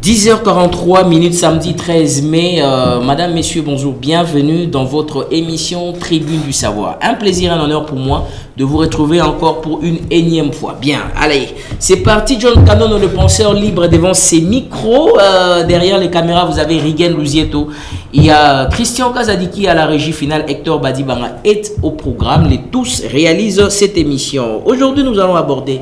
10h43 samedi 13 mai. Madame, messieurs, bonjour. Bienvenue dans votre émission Tribune du Savoir. Un plaisir et un honneur pour moi de vous retrouver encore pour une énième fois. Bien, allez, c'est parti. John Cannon, le penseur libre devant ses micros. Derrière les caméras, vous avez Rigel Luzietto. Il y a Christian Kazadiki à la régie finale. Hector Badibanga est au programme. Les tous réalisent cette émission. Aujourd'hui, nous allons aborder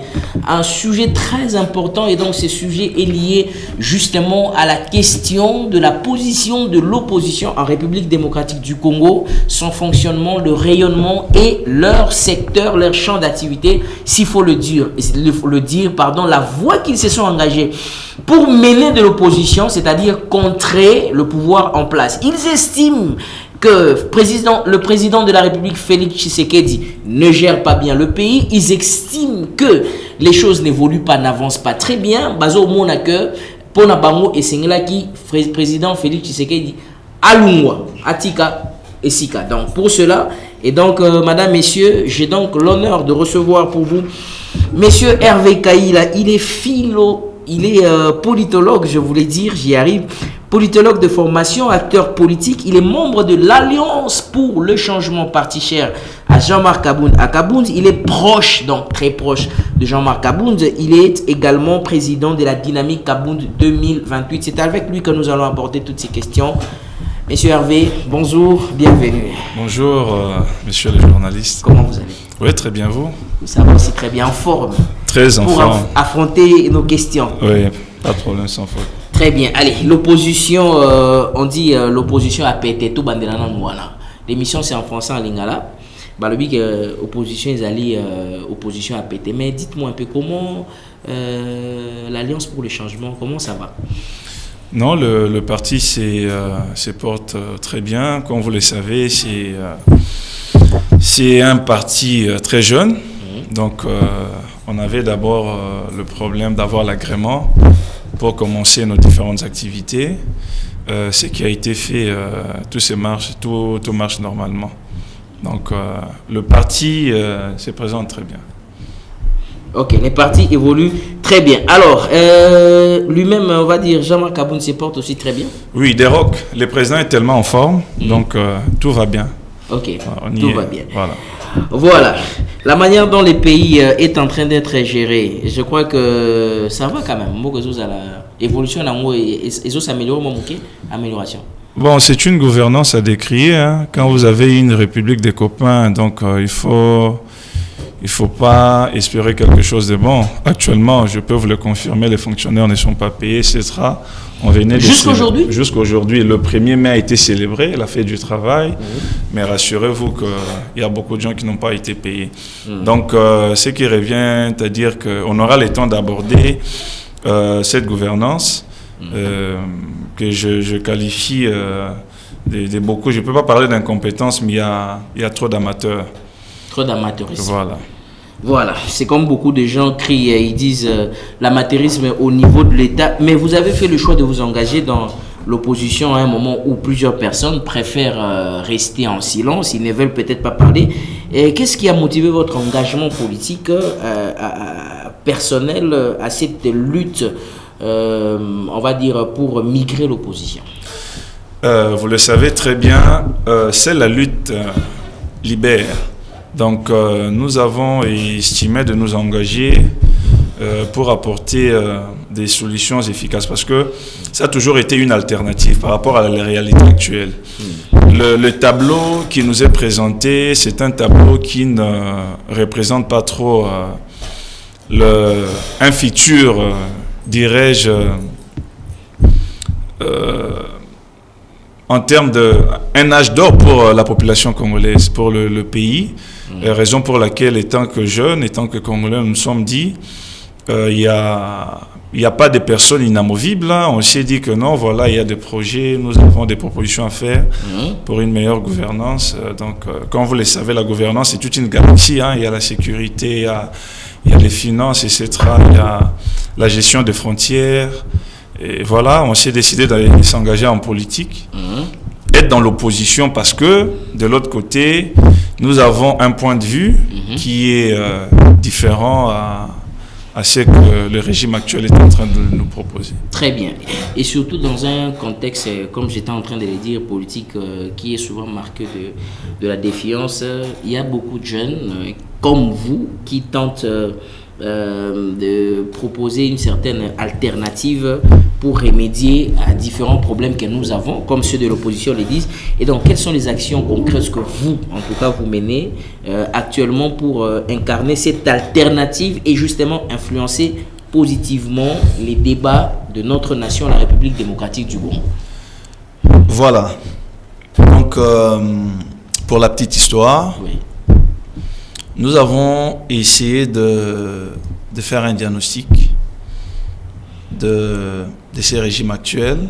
un sujet très important et donc ce sujet est lié justement à la question de la position de l'opposition en République démocratique du Congo, son fonctionnement, le rayonnement et leur secteur, leur champ d'activité, s'il faut le dire, la voie qu'ils se sont engagés pour mener de l'opposition, c'est-à-dire contrer le pouvoir en place. Ils estiment que le président de la République, Félix Tshisekedi, ne gère pas bien le pays. Ils estiment que les choses n'évoluent pas, n'avancent pas très bien. Bazo Monake, Pona Bango et Sengelaki, président Félix Tshisekedi, Alungwa, Atika et Sika. Donc pour cela, et donc madame, messieurs, j'ai donc l'honneur de recevoir pour vous monsieur Hervé Kaïla. Il est politologue, je voulais dire, j'y arrive. Politologue de formation, acteur politique, il est membre de l'Alliance pour le changement, parti cher à Jean-Marc Abound à Kabound. Il est proche, donc très proche de Jean-Marc Abound. Il est également président de la Dynamique Kabound 2028. C'est avec lui que nous allons aborder toutes ces questions. Monsieur Hervé, bonjour, bienvenue. Bonjour, messieurs les journalistes. Comment vous allez? Oui, très bien, vous? Ça va aussi très bien, en forme. Très en forme. Pour affronter nos questions. Oui, pas de problème, sans faute. Très bien. Allez, l'opposition, on dit l'opposition a pété tout bandelana nouana. L'émission c'est en français en lingala. Bah le but que l'opposition ils allaient opposition a pété. Mais dites-moi un peu comment l'Alliance pour le changement, comment ça va? Non, le parti se porte très bien. Comme vous le savez, c'est un parti très jeune. Donc on avait d'abord le problème d'avoir l'agrément pour commencer nos différentes activités. Ce qui a été fait, tout marche normalement. Donc le parti se présente très bien. Ok, les partis évoluent très bien. Alors, lui-même, on va dire, Jean-Marc Abound se porte aussi très bien. Oui, Desrocs, le président est tellement en forme, donc tout va bien. Ok, tout va bien. Voilà. La manière dont le pays est en train d'être géré, je crois que ça va quand même. L'évolution, ils s'améliorent, amélioration. Bon, c'est une gouvernance à décrire. Hein. Quand vous avez une république des copains, donc il faut pas espérer quelque chose de bon. Actuellement, je peux vous le confirmer, les fonctionnaires ne sont pas payés, etc. Jusqu'aujourd'hui ? Jusqu'aujourd'hui, le 1er mai a été célébré, la fête du travail, mais rassurez-vous qu'il y a beaucoup de gens qui n'ont pas été payés. Donc, ce qui revient à dire qu'on aura le temps d'aborder cette gouvernance que je qualifie de beaucoup. Je ne peux pas parler d'incompétence, mais il y a trop d'amateurs. Trop d'amateurisme. Voilà, c'est comme beaucoup de gens crient, ils disent l'amateurisme au niveau de l'État. Mais vous avez fait le choix de vous engager dans l'opposition à un moment où plusieurs personnes préfèrent rester en silence, ils ne veulent peut-être pas parler. Et qu'est-ce qui a motivé votre engagement politique personnel à cette lutte, on va dire, pour migrer l'opposition? Vous le savez très bien, c'est la lutte libère. Donc, nous avons estimé de nous engager pour apporter des solutions efficaces parce que ça a toujours été une alternative par rapport à la réalité actuelle. Le tableau qui nous est présenté, c'est un tableau qui ne représente pas trop un futur, dirais-je, en termes d'un âge d'or pour la population congolaise, pour le pays. Raison pour laquelle, étant que jeunes, étant que Congolais, nous nous sommes dit, il n'y a pas de personnes inamovibles. Hein. On s'est dit que non, voilà, il y a des projets, nous avons des propositions à faire pour une meilleure gouvernance. Donc, comme vous le savez, la gouvernance, c'est toute une galaxie. Hein. Il y a la sécurité, il y a les finances, etc. Il y a la gestion des frontières. Et voilà, on s'est décidé d'aller s'engager en politique. Être dans l'opposition parce que, de l'autre côté, nous avons un point de vue qui est différent à ce que le régime actuel est en train de nous proposer. Très bien. Et surtout dans un contexte, comme j'étais en train de le dire, politique, qui est souvent marqué de la défiance, il y a beaucoup de jeunes comme vous qui tentent de proposer une certaine alternative pour remédier à différents problèmes que nous avons, comme ceux de l'opposition le disent. Et donc, quelles sont les actions concrètes que vous, en tout cas, vous menez actuellement pour incarner cette alternative et justement influencer positivement les débats de notre nation, la République démocratique du Congo? Voilà. Donc, pour la petite histoire, oui. Nous avons essayé de faire un diagnostic de ces régimes actuels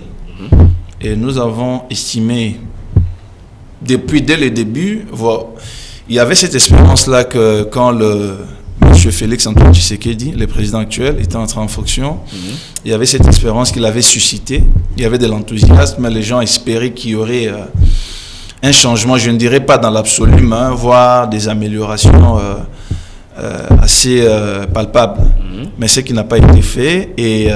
et nous avons estimé, dès le début, il y avait cette espérance-là que quand M. Félix Antoine Tshisekedi, le président actuel, était entré en fonction, il y avait cette espérance qu'il avait suscité, il y avait de l'enthousiasme, les gens espéraient qu'il y aurait un changement, je ne dirais pas dans l'absolu, mais voire des améliorations assez palpables. Mais ce qui n'a pas été fait. Et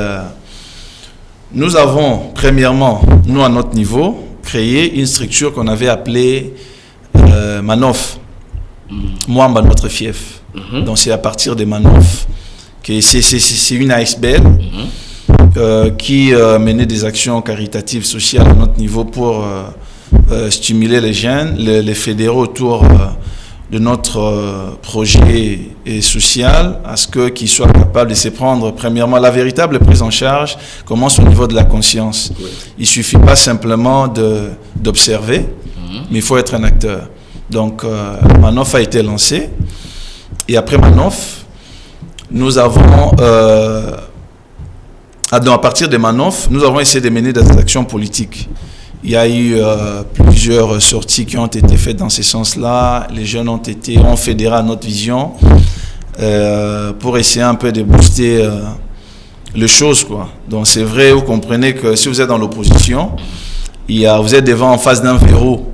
nous avons, premièrement, nous à notre niveau, créé une structure qu'on avait appelée Manof, Mwamba notre fief. Donc c'est à partir de Manof, que c'est une ASBL qui menait des actions caritatives, sociales à notre niveau pour stimuler les jeunes, les fédérer autour de notre projet social, à ce qu'ils soient capables de se prendre, premièrement, la véritable prise en charge commence au niveau de la conscience. Oui. Il ne suffit pas simplement d'observer, mais il faut être un acteur. Donc, Manof a été lancé, et après Manof, nous avons, à partir de Manof, nous avons essayé de mener des actions politiques. Il y a eu plusieurs sorties qui ont été faites dans ce sens-là. Les jeunes ont fédéré à notre vision pour essayer un peu de booster les choses, quoi. Donc c'est vrai, vous comprenez que si vous êtes dans l'opposition, vous êtes en face d'un verrou.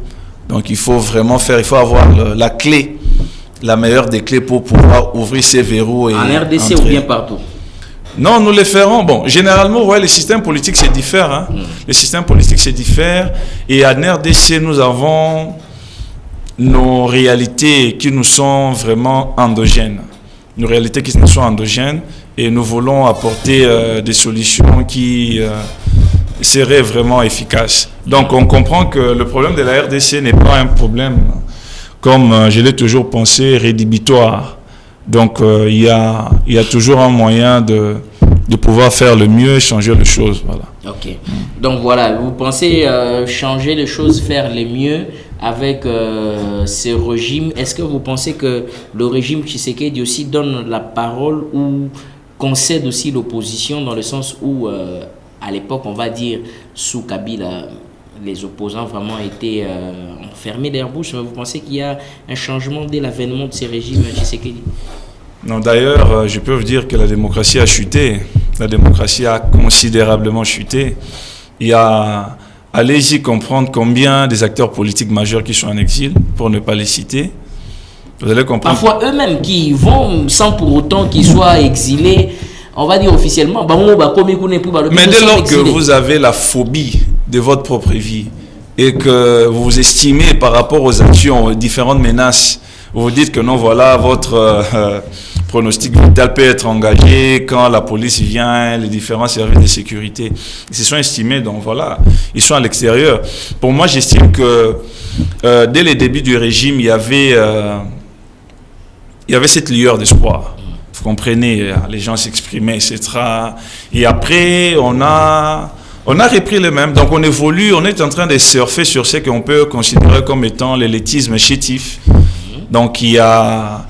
Donc il faut vraiment avoir la clé, la meilleure des clés pour pouvoir ouvrir ces verrous. En RDC ou bien partout? Non, nous les ferons. Bon, généralement, ouais, les systèmes politiques, c'est différent. Hein. Les systèmes politiques, c'est différent. Et en RDC, nous avons nos réalités qui nous sont vraiment endogènes. Nos réalités qui nous sont endogènes. Et nous voulons apporter des solutions qui seraient vraiment efficaces. Donc, on comprend que le problème de la RDC n'est pas un problème, comme je l'ai toujours pensé, rédhibitoire. Donc, il y a toujours un moyen de pouvoir faire le mieux, changer les choses. Voilà. Ok. Donc, voilà, vous pensez changer les choses, faire le mieux avec ce régime. Est-ce que vous pensez que le régime Tshisekedi aussi donne la parole ou concède aussi l'opposition dans le sens où, à l'époque, on va dire, sous Kabila, les opposants vraiment étaient enfermés derrière bouche, mais vous pensez qu'il y a un changement dès l'avènement de ces régimes Tshisekedi? Non, d'ailleurs, je peux vous dire que la démocratie a chuté. La démocratie a considérablement chuté. Allez-y comprendre combien des acteurs politiques majeurs qui sont en exil, pour ne pas les citer. Vous allez comprendre. Parfois eux-mêmes qui vont sans pour autant qu'ils soient exilés, on va dire officiellement. Mais dès lors que vous avez la phobie de votre propre vie et que vous vous estimez par rapport aux actions, aux différentes menaces, vous vous dites que non, voilà, votre pronostic vital peut être engagé quand la police vient, les différents services de sécurité. Ils se sont estimés, donc voilà, ils sont à l'extérieur. Pour moi, j'estime que dès les débuts du régime, il y avait cette lueur d'espoir. Vous comprenez, les gens s'exprimaient, etc. Et après, on a repris les mêmes. Donc on évolue, on est en train de surfer sur ce qu'on peut considérer comme étant l'élitisme chétif. Donc il y a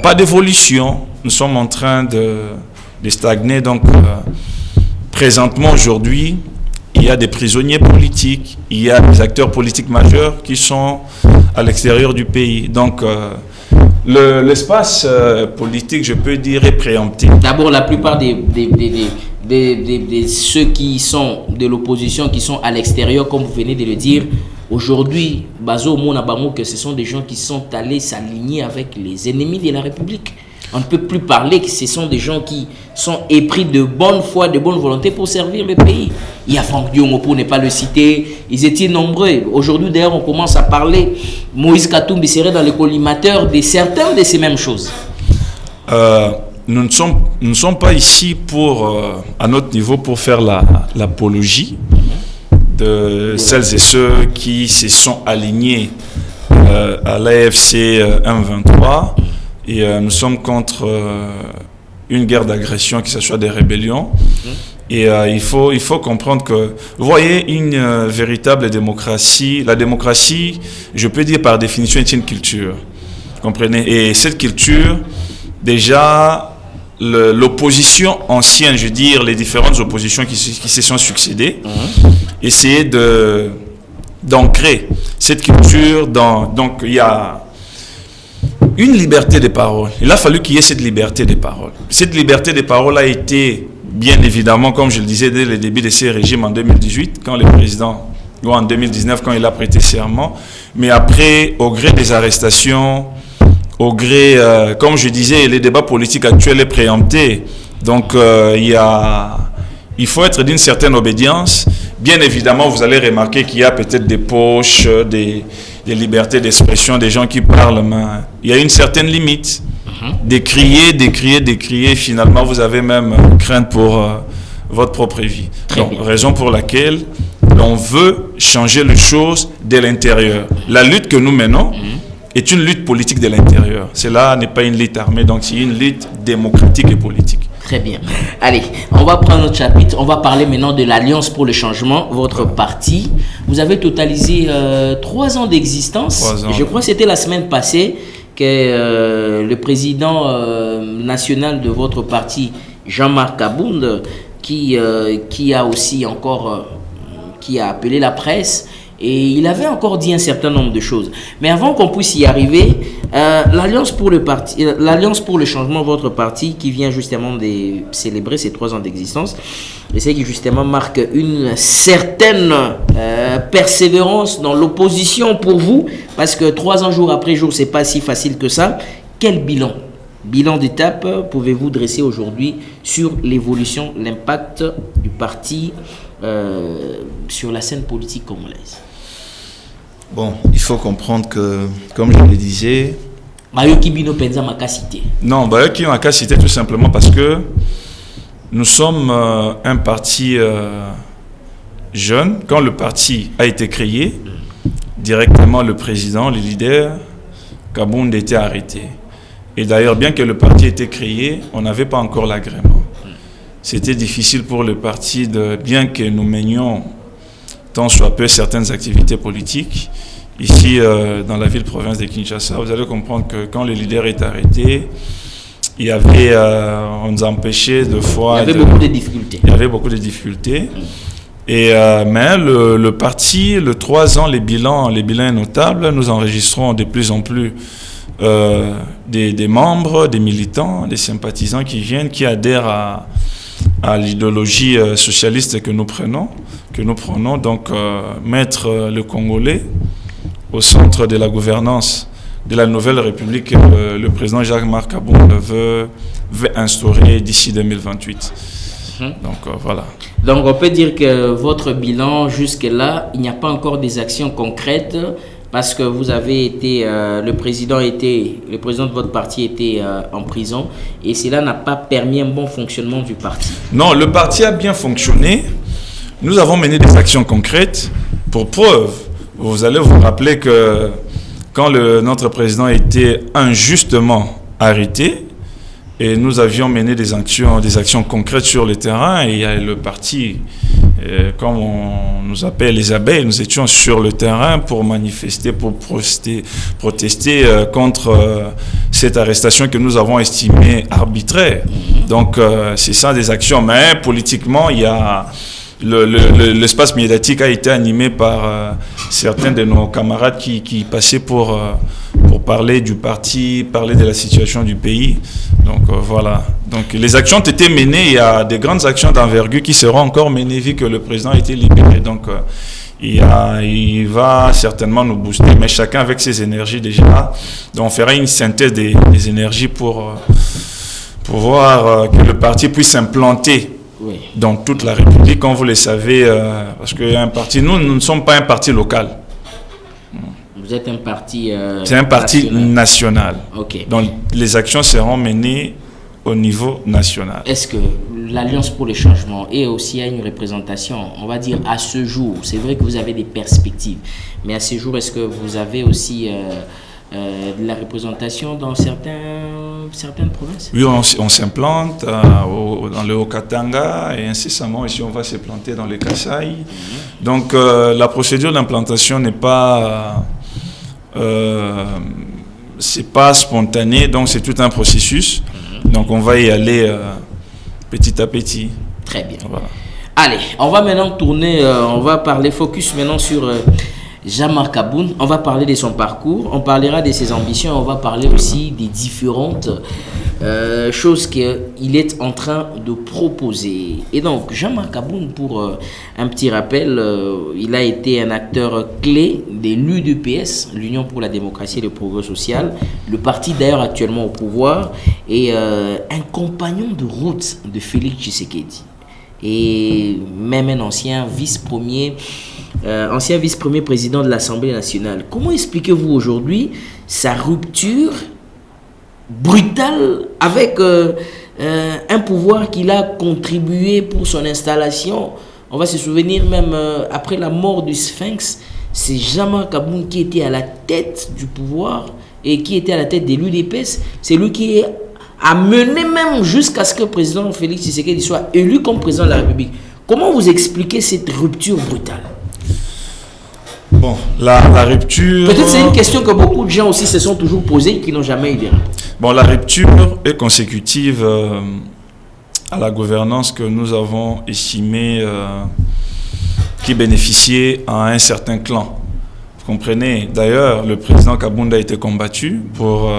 pas d'évolution. Nous sommes en train de stagner. Donc présentement, aujourd'hui, il y a des prisonniers politiques, il y a des acteurs politiques majeurs qui sont à l'extérieur du pays. Donc l'espace politique, je peux dire, est préempté. D'abord, la plupart de ceux qui sont de l'opposition, qui sont à l'extérieur, comme vous venez de le dire, aujourd'hui, Bazo Mona Bango, que ce sont des gens qui sont allés s'aligner avec les ennemis de la République. On ne peut plus parler que ce sont des gens qui sont épris de bonne foi, de bonne volonté pour servir le pays. Il y a Franck Diongo, pour ne pas le citer, ils étaient nombreux. Aujourd'hui, d'ailleurs, on commence à parler, Moïse Katumbi serait dans le collimateur de certaines de ces mêmes choses. Nous ne sommes pas ici pour, à notre niveau, pour faire l'apologie de celles et ceux qui se sont alignés à l'AFC M23 et nous sommes contre une guerre d'agression, que ce soit des rébellions. Et il faut comprendre que, vous voyez, une véritable démocratie, la démocratie, je peux dire par définition, est une culture. Comprenez? Et cette culture, déjà, l'opposition ancienne, je veux dire, les différentes oppositions qui se sont succédées, essayer d'ancrer cette culture donc il y a une liberté de parole. Il a fallu qu'il y ait cette liberté de parole. Cette liberté de parole a été, bien évidemment, comme je le disais dès le début de ces régimes en 2018, quand le président, ou en 2019, quand il a prêté serment, mais après, au gré des arrestations, au gré, comme je disais, les débats politiques actuels est préempté. Donc, il faut être d'une certaine obédience. Bien évidemment, vous allez remarquer qu'il y a peut-être des poches, des libertés d'expression, des gens qui parlent, mais il y a une certaine limite. D'écrier, finalement, vous avez même crainte pour votre propre vie. Donc, raison pour laquelle on veut changer les choses de l'intérieur. La lutte que nous menons est une lutte politique de l'intérieur. Cela n'est pas une lutte armée, donc c'est une lutte démocratique et politique. Très bien. Allez, on va prendre notre chapitre. On va parler maintenant de l'Alliance pour le changement, votre parti. Vous avez totalisé 3 ans d'existence. 3 ans. Je crois que c'était la semaine passée que le président national de votre parti, Jean-Marc Abound, qui a aussi encore qui a appelé la presse. Et il avait encore dit un certain nombre de choses. Mais avant qu'on puisse y arriver, l'Alliance pour le changement, votre parti, qui vient justement de célébrer ses 3 ans d'existence, et c'est qui justement marque une certaine persévérance dans l'opposition pour vous, parce que 3 ans jour après jour, c'est pas si facile que ça. Quel bilan d'étape pouvez-vous dresser aujourd'hui sur l'évolution, l'impact du parti sur la scène politique congolaise? Bon, il faut comprendre que, comme je le disais... Bayoki Bino Penza m'a qu'à citer. Non, Bayoki m'a qu'à citer tout simplement parce que nous sommes un parti jeune. Quand le parti a été créé, directement le président, le leader, Kabound était arrêté. Et d'ailleurs, bien que le parti ait été créé, on n'avait pas encore l'agrément. C'était difficile pour le parti, bien que nous menions tant soit peu certaines activités politiques, ici dans la ville-province de Kinshasa, vous allez comprendre que quand le leader est arrêté, il y avait, on nous empêchait de fois... Il y avait beaucoup de difficultés. Il y avait beaucoup de difficultés. Et, mais le parti, le 3 ans, les bilans est notable. Nous enregistrons de plus en plus des membres, des militants, des sympathisants qui viennent, qui adhèrent à l'idéologie socialiste que nous prenons, donc mettre le Congolais au centre de la gouvernance de la nouvelle République que le président Jacques-Marc Abound veut instaurer d'ici 2028. Donc voilà. Donc on peut dire que votre bilan jusque-là, il n'y a pas encore des actions concrètes parce que vous avez été, le président de votre parti était en prison et cela n'a pas permis un bon fonctionnement du parti. Non, le parti a bien fonctionné. Nous avons mené des actions concrètes. Pour preuve, vous allez vous rappeler que quand notre président était injustement arrêté, et nous avions mené des actions concrètes sur le terrain, et il y a le parti, comme on nous appelle les abeilles, nous étions sur le terrain pour manifester, pour protester contre cette arrestation que nous avons estimée arbitraire. Donc c'est ça des actions, mais politiquement, il y a... L'espace médiatique a été animé par certains de nos camarades qui passaient pour parler du parti, parler de la situation du pays. Donc voilà. Donc les actions ont été menées. Il y a des grandes actions d'envergure qui seront encore menées vu que le président a été libéré. Donc il va certainement nous booster, mais chacun avec ses énergies déjà. Donc on fera une synthèse des énergies pour voir que le parti puisse s'implanter dans toute la République, comme vous le savez, parce que un parti, nous ne sommes pas un parti local. Vous êtes un parti c'est un parti national. Ok. Donc les actions seront menées au niveau national. Est-ce que l'Alliance pour le changement et aussi a une représentation, on va dire à ce jour, c'est vrai que vous avez des perspectives, mais à ce jour, est-ce que vous avez aussi de la représentation dans certaines provinces? Oui, on s'implante dans le Haut-Katanga et incessamment ici on va se planter dans le Kasaï. Donc la procédure d'implantation n'est pas c'est pas spontané, donc c'est tout un processus. Donc on va y aller petit à petit. Très bien. Voilà. Allez, on va maintenant tourner, on va parler focus maintenant sur Jean-Marc Aboun. On va parler de son parcours, on parlera de ses ambitions, on va parler aussi des différentes choses qu'il est en train de proposer. Et donc, Jean-Marc Aboun, pour un petit rappel, il a été un acteur clé de l'UDPS, l'Union pour la démocratie et le progrès social, le parti d'ailleurs actuellement au pouvoir, et un compagnon de route de Félix Tshisekedi. Et même un ancien vice-premier président de l'Assemblée nationale. Comment expliquez-vous aujourd'hui sa rupture brutale avec un pouvoir qu'il a contribué pour son installation? On va se souvenir même après la mort du Sphinx, c'est Jean-Marc Aboun qui était à la tête du pouvoir et qui était à la tête de l'UDPS. C'est lui qui a mené même jusqu'à ce que le président Félix Tshisekedi soit élu comme président de la République. Comment vous expliquez cette rupture brutale? Bon, la rupture... Peut-être c'est une question que beaucoup de gens aussi se sont toujours posées et qui n'ont jamais eu de réponse. Bon, la rupture est consécutive à la gouvernance que nous avons estimée qui bénéficiait à un certain clan. Vous comprenez? D'ailleurs, le président Kabounda a été combattu pour...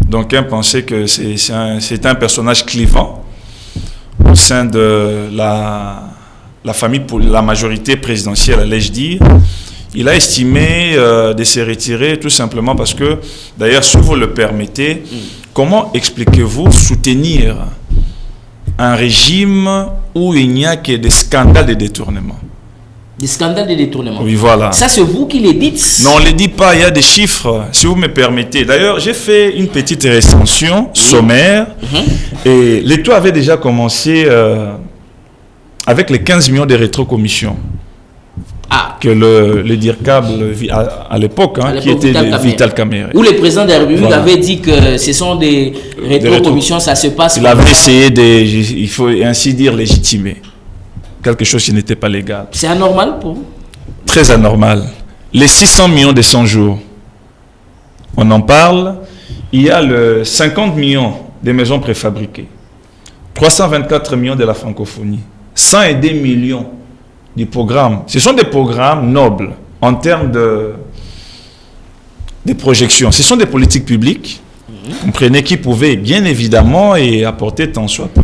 donc, un pensait que c'est un personnage clivant au sein de la famille, pour la majorité présidentielle, allais-je dire. Il a estimé de se retirer tout simplement parce que, d'ailleurs, si vous le permettez, comment expliquez-vous soutenir un régime où il n'y a que des scandales de détournement? Des scandales de détournement. Oui, voilà. Ça, c'est vous qui les dites? Non, on ne les dit pas, il y a des chiffres, si vous me permettez. D'ailleurs, j'ai fait une petite recension sommaire et l'État avait déjà commencé avec les 15 millions de rétrocommissions. Que le DIRCAB à l'époque, qui était Vital Kamerhe. Où le président de la République avait dit que ce sont des rétrocommissions, ça se passe. Il avait essayé il faut ainsi dire, légitimer quelque chose qui n'était pas légal. C'est anormal pour vous? Très anormal. Les 600 millions de 100 jours, on en parle. Il y a le 50 millions des maisons préfabriquées, 324 millions de la francophonie, 102 millions du programme. Ce sont des programmes nobles en termes de projections. Ce sont des politiques publiques, comprenez, qui pouvaient bien évidemment apporter tant soit peu,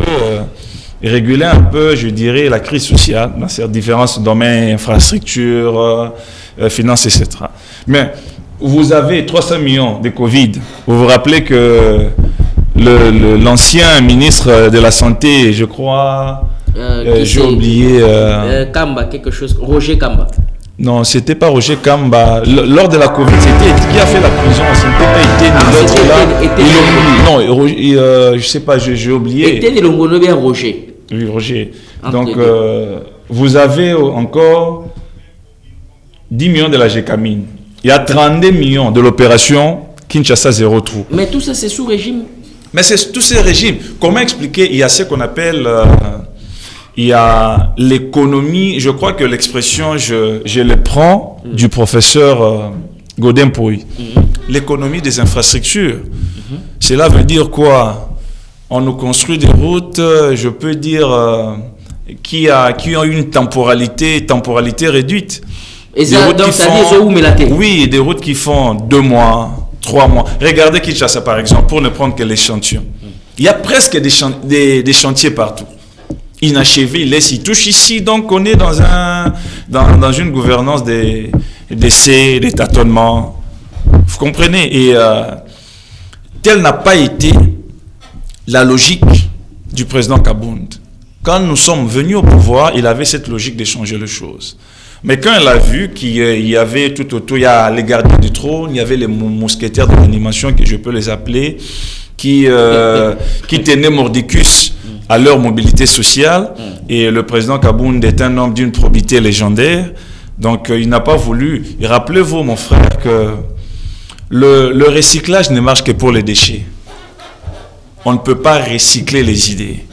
réguler un peu, je dirais, la crise sociale dans ces différents domaines, infrastructures, finances, etc. Mais vous avez 300 millions de Covid. Vous vous rappelez que l'ancien ministre de la Santé, je crois... j'ai oublié... Kamba, quelque chose. Roger Kamba. Non, c'était pas Roger Kamba. Lors de la Covid, c'était qui a fait la prison. Ce n'était pas été non, je sais pas, j'ai oublié. Était de Longono bien Roger. Oui, Roger. Donc, vous avez encore 10 millions de la Gécamine. Il y a 32 millions de l'opération Kinshasa Zéro Trou. Mais tout ça, c'est sous régime. Mais c'est tous ces régimes. Comment expliquer? Il y a ce qu'on appelle... il y a l'économie, je crois que l'expression, je le prends du professeur Godin Pouy. L'économie des infrastructures. Cela veut dire quoi? On nous construit des routes, je peux dire, qui ont une temporalité réduite. Et ça, donc ça dit où Mélaté? Oui, des routes qui font 2 mois, 3 mois. Regardez Kinshasa par exemple, pour ne prendre que l'échantillon. Il y a presque des chantiers partout. Inachevés, ils touchent ici, donc on est dans une gouvernance des tâtonnements. Vous comprenez? Et telle n'a pas été la logique du président Kabound. Quand nous sommes venus au pouvoir, il avait cette logique de changer les choses. Mais quand il a vu qu'il y avait tout autour, il y a les gardiens du trône, il y avait les mousquetaires de l'animation, que je peux les appeler, qui tenaient mordicus à leur mobilité sociale. Et le président Kabound est un homme d'une probité légendaire. Donc, il n'a pas voulu. Et rappelez-vous, mon frère, que le recyclage ne marche que pour les déchets. On ne peut pas recycler les idées.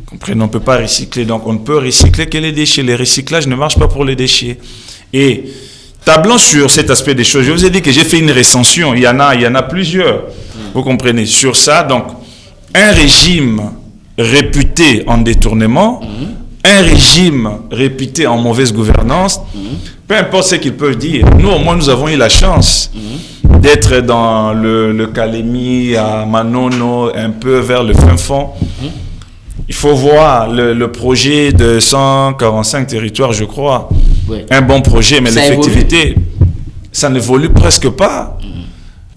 Comprenez, on ne peut pas recycler. Donc, on ne peut recycler que les déchets. Le recyclage ne marche pas pour les déchets. Et, tablant sur cet aspect des choses, je vous ai dit que j'ai fait une recension. Il y en a plusieurs. Vous comprenez, sur ça. Donc, un régime réputé en détournement, un régime réputé en mauvaise gouvernance, peu importe ce qu'ils peuvent dire. Nous, au moins, nous avons eu la chance d'être dans le Kalemi, à Manono, un peu vers le fin fond. Il faut voir le projet de 145 territoires, je crois. Oui. Un bon projet, mais l'effectivité, ça n'évolue presque pas.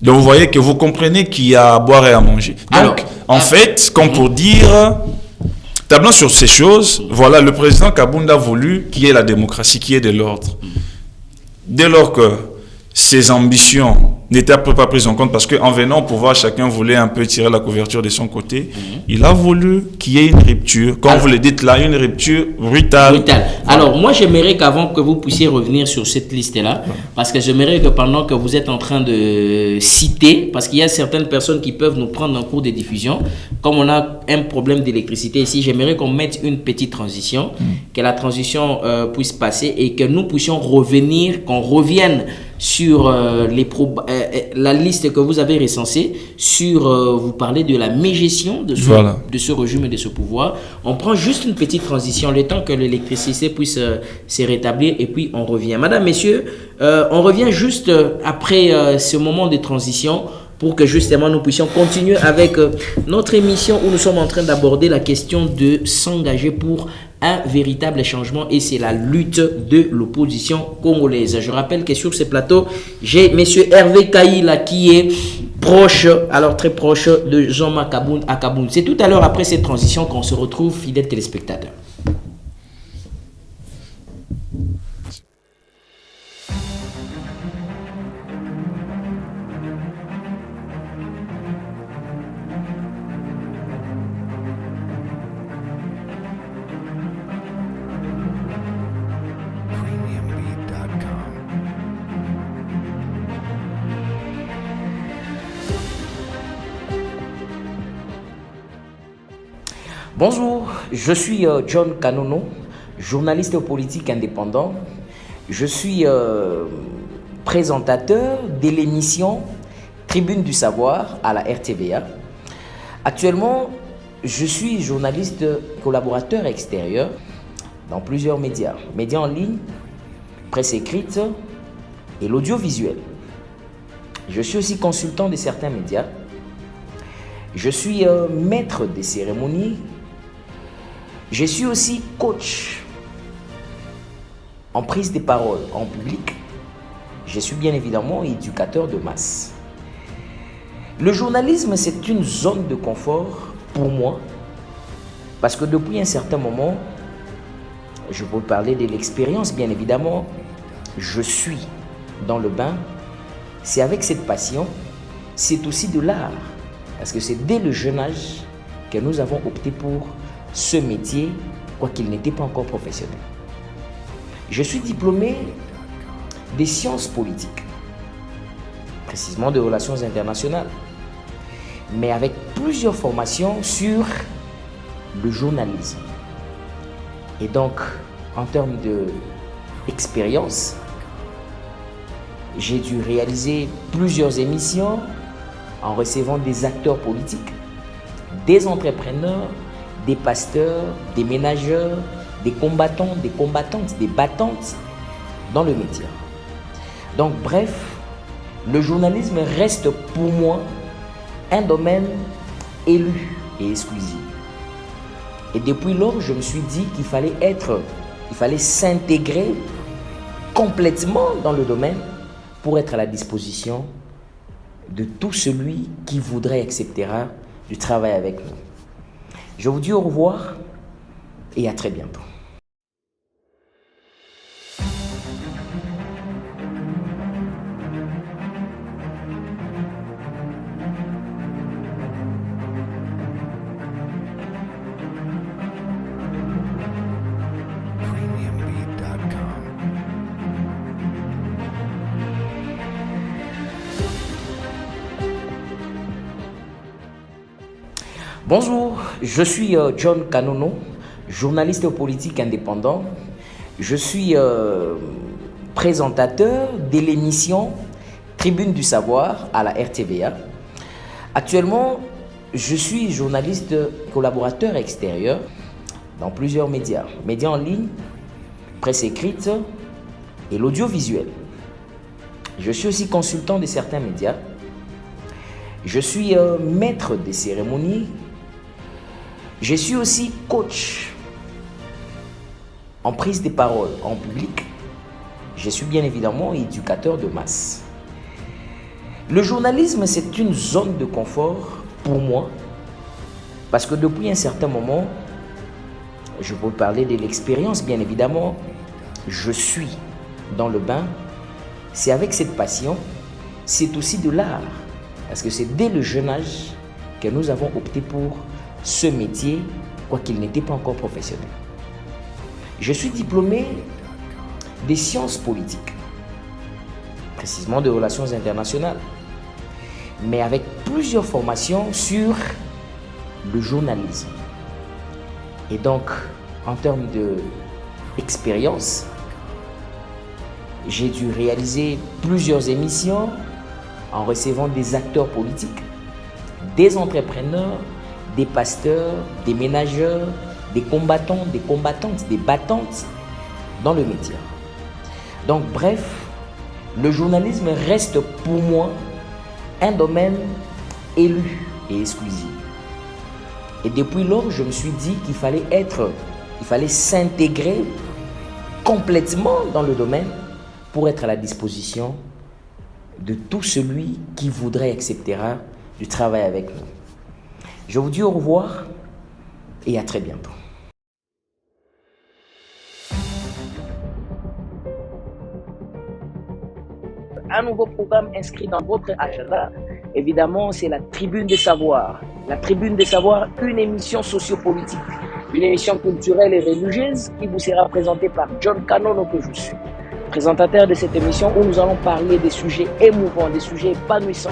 Donc, vous voyez que vous comprenez qu'il y a à boire et à manger. Donc, en fait, comme pour dire, tablant sur ces choses, voilà, le président Kabound a voulu qu'il y ait la démocratie, qu'il y ait de l'ordre. Dès lors que ses ambitions n'étaient pas prises en compte, parce qu'en venant au pouvoir, chacun voulait un peu tirer la couverture de son côté. Il a voulu qu'il y ait une rupture, comme vous le dites là, une rupture brutale. Voilà. Alors, moi, j'aimerais qu'avant que vous puissiez revenir sur cette liste-là, parce que j'aimerais que pendant que vous êtes en train de citer, parce qu'il y a certaines personnes qui peuvent nous prendre en cours de diffusion, comme on a un problème d'électricité ici, j'aimerais qu'on mette une petite transition, que la transition puisse passer et que nous puissions revenir, qu'on revienne sur la liste que vous avez recensée, vous parlez de la mégestion de ce régime et de ce pouvoir. On prend juste une petite transition, le temps que l'électricité puisse se rétablir, et puis on revient. Madame, messieurs, on revient juste après ce moment de transition pour que justement nous puissions continuer avec notre émission où nous sommes en train d'aborder la question de s'engager pour un véritable changement, et c'est la lutte de l'opposition congolaise. Je rappelle que sur ce plateau, j'ai monsieur Hervé Kaïla qui est proche, alors très proche de Jean-Marc Kabound. C'est tout à l'heure après cette transition qu'on se retrouve, fidèles téléspectateurs. Bonjour, je suis John Kanono, journaliste politique indépendant. Je suis présentateur de l'émission Tribune du Savoir à la RTVA. Actuellement, je suis journaliste collaborateur extérieur dans plusieurs médias en ligne, presse écrite et l'audiovisuel. Je suis aussi consultant de certains médias. Je suis maître des cérémonies. Je suis aussi coach en prise de parole en public. Je suis bien évidemment éducateur de masse. Le journalisme, c'est une zone de confort pour moi, parce que depuis un certain moment, je peux parler de l'expérience bien évidemment, je suis dans le bain. C'est avec cette passion, c'est aussi de l'art, parce que c'est dès le jeune âge que nous avons opté pour ce métier, quoiqu'il n'était pas encore professionnel. Je suis diplômé des sciences politiques, précisément de relations internationales, mais avec plusieurs formations sur le journalisme. Et donc, en termes d'expérience, j'ai dû réaliser plusieurs émissions en recevant des acteurs politiques, des entrepreneurs, des pasteurs, des ménageurs, des combattants, des combattantes, des battantes dans le métier. Donc bref, le journalisme reste pour moi un domaine élu et exclusif. Et depuis lors, je me suis dit qu'il fallait s'intégrer complètement dans le domaine pour être à la disposition de tout celui qui voudrait, etc., du travail avec nous. Je vous dis au revoir et à très bientôt. Bonjour, je suis John Kanono, journaliste politique indépendant. Je suis présentateur de l'émission Tribune du Savoir à la RTVA. Actuellement, je suis journaliste collaborateur extérieur dans plusieurs médias. Médias en ligne, presse écrite et l'audiovisuel. Je suis aussi consultant de certains médias. Je suis maître des cérémonies. Je suis aussi coach en prise de parole en public. Je suis bien évidemment éducateur de masse. Le journalisme, c'est une zone de confort pour moi parce que depuis un certain moment, je peux parler de l'expérience bien évidemment, je suis dans le bain. C'est avec cette passion, c'est aussi de l'art parce que c'est dès le jeune âge que nous avons opté pour ce métier, quoiqu'il n'était pas encore professionnel. Je suis diplômé des sciences politiques, précisément de relations internationales, mais avec plusieurs formations sur le journalisme. Et donc, en termes d'expérience, j'ai dû réaliser plusieurs émissions en recevant des acteurs politiques, des entrepreneurs, des pasteurs, des ménageurs, des combattants, des combattantes, des battantes dans le métier. Donc bref, le journalisme reste pour moi un domaine élu et exclusif. Et depuis lors, je me suis dit qu'il fallait s'intégrer complètement dans le domaine pour être à la disposition de tout celui qui voudrait acceptera du travail avec nous. Je vous dis au revoir et à très bientôt. Un nouveau programme inscrit dans votre agenda, évidemment, c'est la Tribune des Savoirs. La Tribune des Savoirs, une émission sociopolitique, une émission culturelle et religieuse qui vous sera présentée par John Kanono que je suis, présentateur de cette émission où nous allons parler des sujets émouvants, des sujets épanouissants.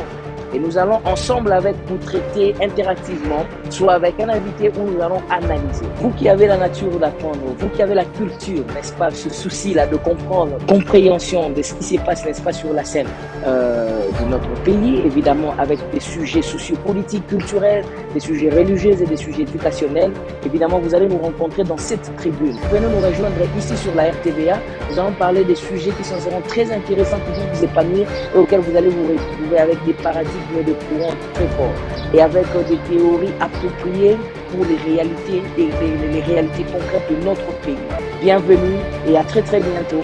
Et nous allons ensemble avec vous traiter interactivement, soit avec un invité où nous allons analyser. Vous qui avez la nature d'apprendre, vous qui avez la culture, n'est-ce pas, ce souci-là de comprendre, compréhension de ce qui se passe, n'est-ce pas, sur la scène de notre pays, évidemment avec des sujets sociopolitiques, culturels, des sujets religieux et des sujets éducationnels. Évidemment, vous allez nous rencontrer dans cette tribune. Venez nous rejoindre ici sur la RTVA. Nous allons parler des sujets qui seront très intéressants pour vous épanouir et auxquels vous allez vous retrouver avec des paradigmes de courant très forts et avec des théories appropriées pour les réalités et les réalités concrètes de notre pays. Bienvenue et à très très bientôt.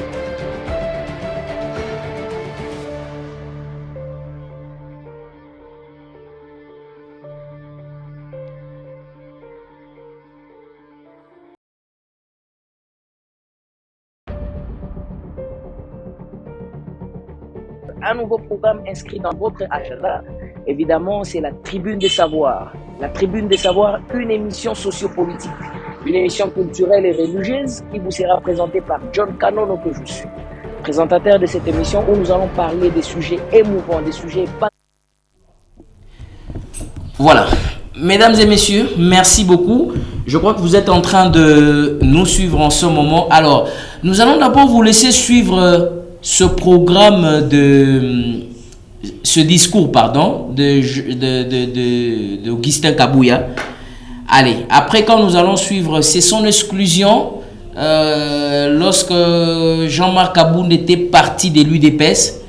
Un nouveau programme inscrit dans votre agenda, évidemment, c'est la Tribune des Savoirs. La Tribune des Savoirs, une émission sociopolitique, une émission culturelle et religieuse qui vous sera présentée par John Kanono que je suis, présentateur de cette émission où nous allons parler des sujets émouvants, des sujets pas. Voilà. Mesdames et messieurs, merci beaucoup. Je crois que vous êtes en train de nous suivre en ce moment. Alors, nous allons d'abord vous laisser suivre ce programme ce discours de Augustin Kabouya. Allez, après quand nous allons suivre, c'est son exclusion lorsque Jean-Marc Abound était parti de l'UDPS.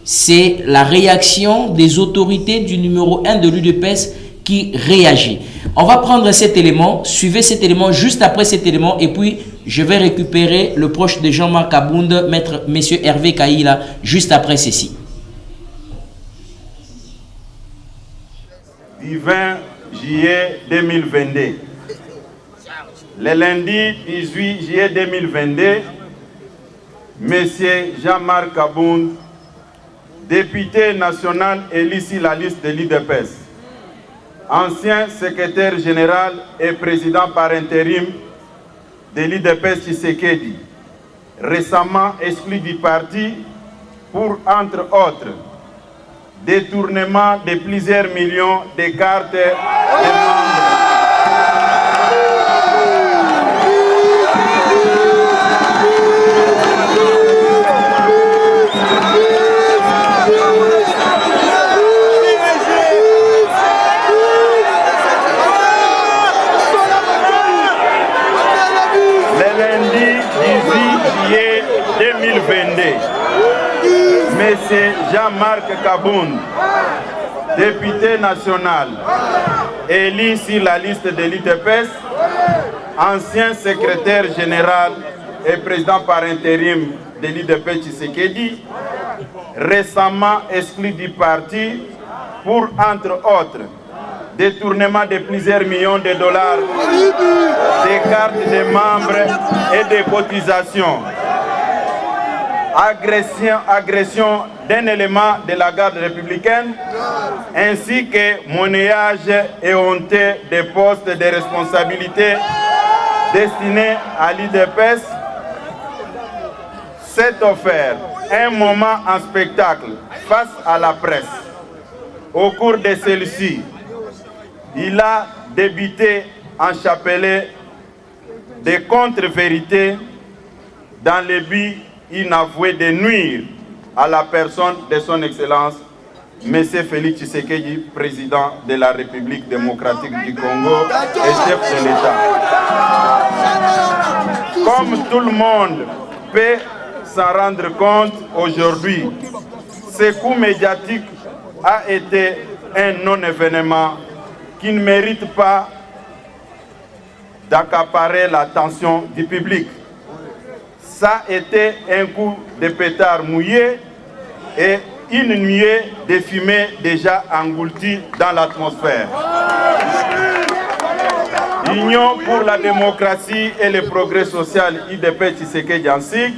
C'est la réaction des autorités du numéro 1 de l'UDPS qui réagit. On va prendre cet élément, suivez cet élément juste après cet élément et puis je vais récupérer le proche de Jean-Marc Abound, monsieur Hervé Kaïla, juste après ceci. Divin juillet 2022. Le lundi 18 juillet 2022, M. Jean-Marc Kabound, député national élu sur la liste de l'UDPS, ancien secrétaire général et président par intérim de l'UDPS Tshisekedi, récemment exclu du parti pour, entre autres, détournement de plusieurs millions de cartes de membres. Le lundi 18 juillet 2022, M. Jean-Marc Kabound, député national, élu sur la liste de l'UDPS, ancien secrétaire général et président par intérim de l'UDPS Tshisekedi, récemment exclu du parti pour, entre autres, détournement de plusieurs millions de dollars, des cartes de membres et des cotisations, agression d'un élément de la garde républicaine, ainsi que monnayage et honteux des postes de responsabilité destinés à l'UDPS. S'est offert un moment en spectacle face à la presse. Au cours de celle-ci, il a débité en chapelet des contre-vérités dans le but inavoué de nuire à la personne de son Excellence, M. Félix Tshisekedi, président de la République démocratique du Congo et chef de l'État. Comme tout le monde peut s'en rendre compte aujourd'hui, ce coup médiatique a été un non-événement qui ne mérite pas d'accaparer l'attention du public. Ça a été un coup de pétard mouillé et une nuée de fumée déjà engloutie dans l'atmosphère. L'Union pour la démocratie et le progrès social UDPS Tshisekedi Ansig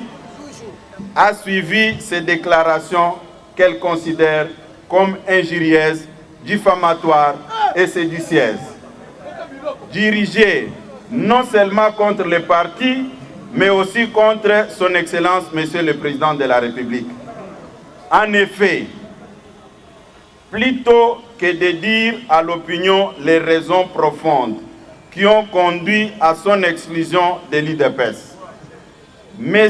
a suivi ces déclarations qu'elle considère comme injurieuses, diffamatoires et séditieuses, dirigées non seulement contre le parti, mais aussi contre son Excellence, Monsieur le Président de la République. En effet, plutôt que de dire à l'opinion les raisons profondes qui ont conduit à son exclusion de l'UDPS, M.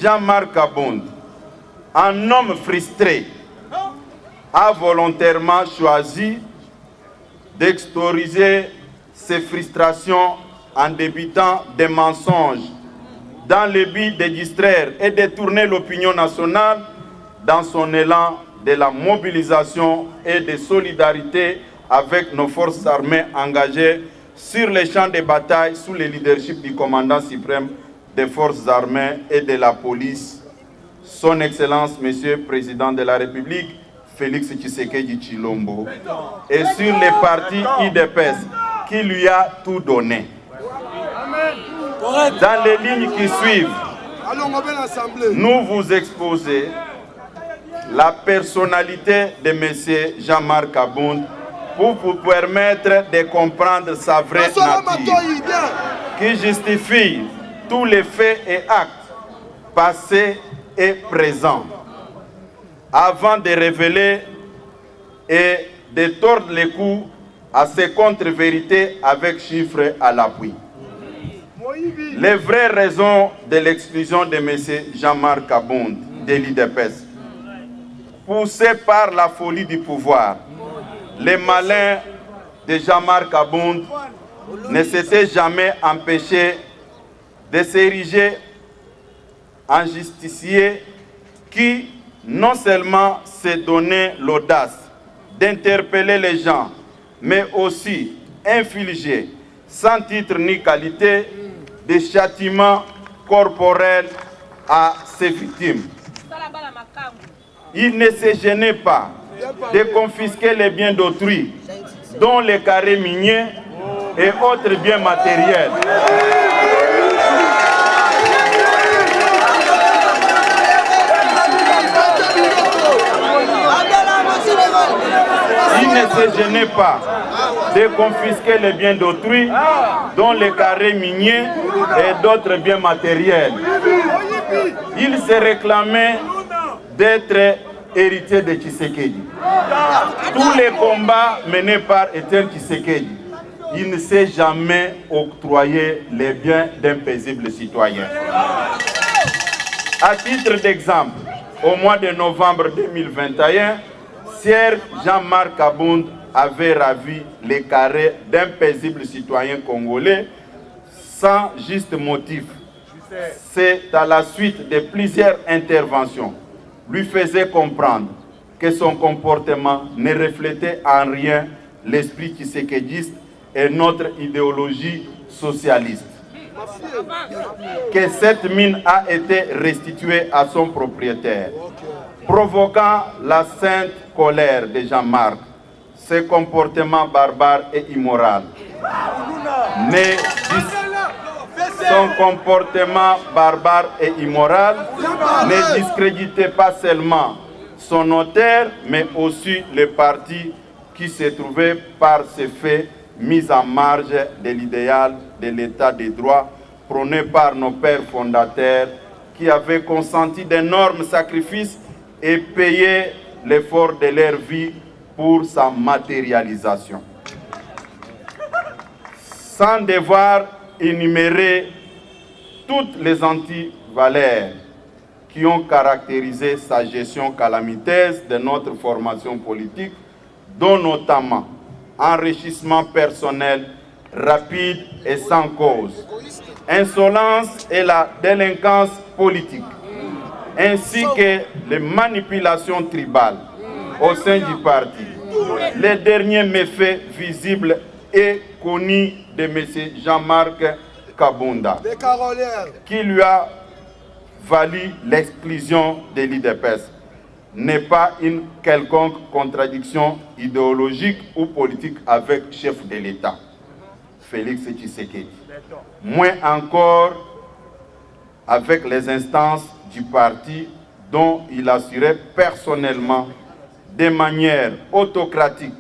Jean-Marc Kabound, un homme frustré, a volontairement choisi d'extérioriser ses frustrations en débitant des mensonges dans le but de distraire et de tourner l'opinion nationale dans son élan de la mobilisation et de solidarité avec nos forces armées engagées sur les champs de bataille sous le leadership du commandant suprême des forces armées et de la police, son Excellence, Monsieur le Président de la République, Félix Tshisekedi Tshilombo, et sur les partis UDPS qui lui a tout donné. Dans les lignes qui suivent, nous vous exposons la personnalité de M. Jean-Marc Kabound pour vous permettre de comprendre sa vraie nature, qui justifie tous les faits et actes passés et présents, avant de révéler et de tordre les coups à ces contre-vérités avec chiffres à l'appui. Les vraies raisons de l'exclusion de M. Jean-Marc Kabound de l'UDPS, poussé par la folie du pouvoir, les malins de Jean-Marc Kabound ne s'étaient jamais empêchés de s'ériger en justicier qui non seulement s'est donné l'audace d'interpeller les gens, mais aussi infliger, sans titre ni qualité, des châtiments corporels à ses victimes. Il ne se gênait pas de confisquer les biens d'autrui dont les carrés miniers et autres biens matériels. Il ne se gênait pas de confisquer les biens d'autrui, dont les carrés miniers et d'autres biens matériels. Il se réclamait d'être héritier de Tshisekedi. Tous les combats menés par Etienne Tshisekedi, il ne s'est jamais octroyé les biens d'un paisible citoyen. À titre d'exemple, au mois de novembre 2021, Sieur Jean-Marc Abound avait ravi les carrés d'un paisible citoyen congolais sans juste motif. C'est à la suite de plusieurs interventions lui faisait comprendre que son comportement ne reflétait en rien l'esprit tshisekidiste et notre idéologie socialiste. Que cette mine a été restituée à son propriétaire, provoquant la sainte colère de Jean-Marc. Ce comportement barbare et immoral son comportement barbare et immoral ne discréditait pas seulement son auteur, mais aussi le parti qui se trouvait par ces faits mis en marge de l'idéal de l'état de droit prôné par nos pères fondateurs qui avaient consenti d'énormes sacrifices et payé l'effort de leur vie pour sa matérialisation. Sans devoir énumérer toutes les antivaleurs qui ont caractérisé sa gestion calamiteuse de notre formation politique, dont notamment enrichissement personnel rapide et sans cause, insolence et la délinquance politique, ainsi que les manipulations tribales au sein du parti. Les derniers méfaits visibles et connus de M. Jean-Marc Kabunda, qui lui a valu l'exclusion de l'IDPS, n'est pas une quelconque contradiction idéologique ou politique avec le chef de l'État, Félix Tshisekedi. Moins encore avec les instances du parti dont il assurait personnellement de manière autocratique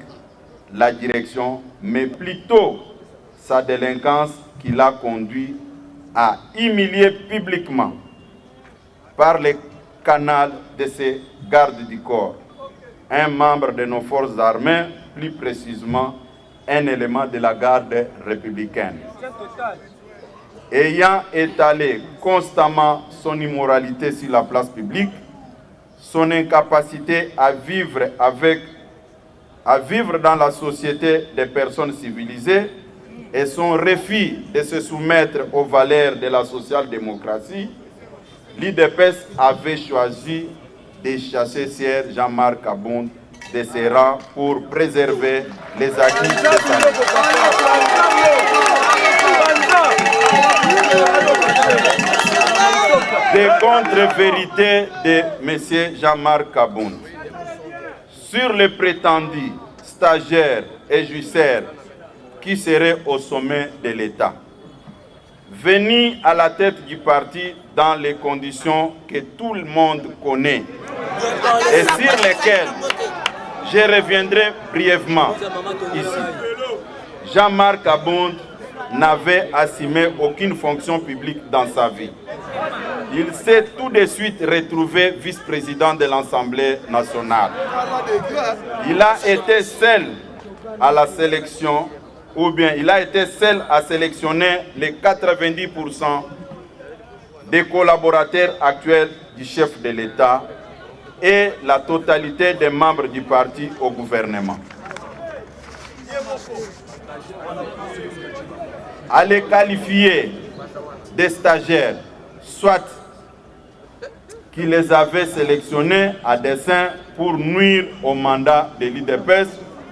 la direction, mais plutôt sa délinquance qui l'a conduit à humilier publiquement par les canaux de ses gardes du corps un membre de nos forces armées, plus précisément un élément de la garde républicaine. Ayant étalé constamment son immoralité sur la place publique, son incapacité à vivre dans la société des personnes civilisées et son refus de se soumettre aux valeurs de la social-démocratie, l'IDPS avait choisi de chasser Sieur Jean-Marc Abound de ses rangs pour préserver les acquis de sa vie. Des contre-vérités de M. Jean-Marc Abound sur les prétendus stagiaires et jouisseurs qui seraient au sommet de l'État, venus à la tête du parti dans les conditions que tout le monde connaît et sur lesquelles je reviendrai brièvement ici. Jean-Marc Abound n'avait assumé aucune fonction publique dans sa vie. Il s'est tout de suite retrouvé vice-président de l'Assemblée nationale. Il a été seul à la sélection, ou bien il a été seul à sélectionner les 90% des collaborateurs actuels du chef de l'État et la totalité des membres du parti au gouvernement. À les qualifier des stagiaires, soit qu'il les avait sélectionnés à dessein pour nuire au mandat de l'IDPS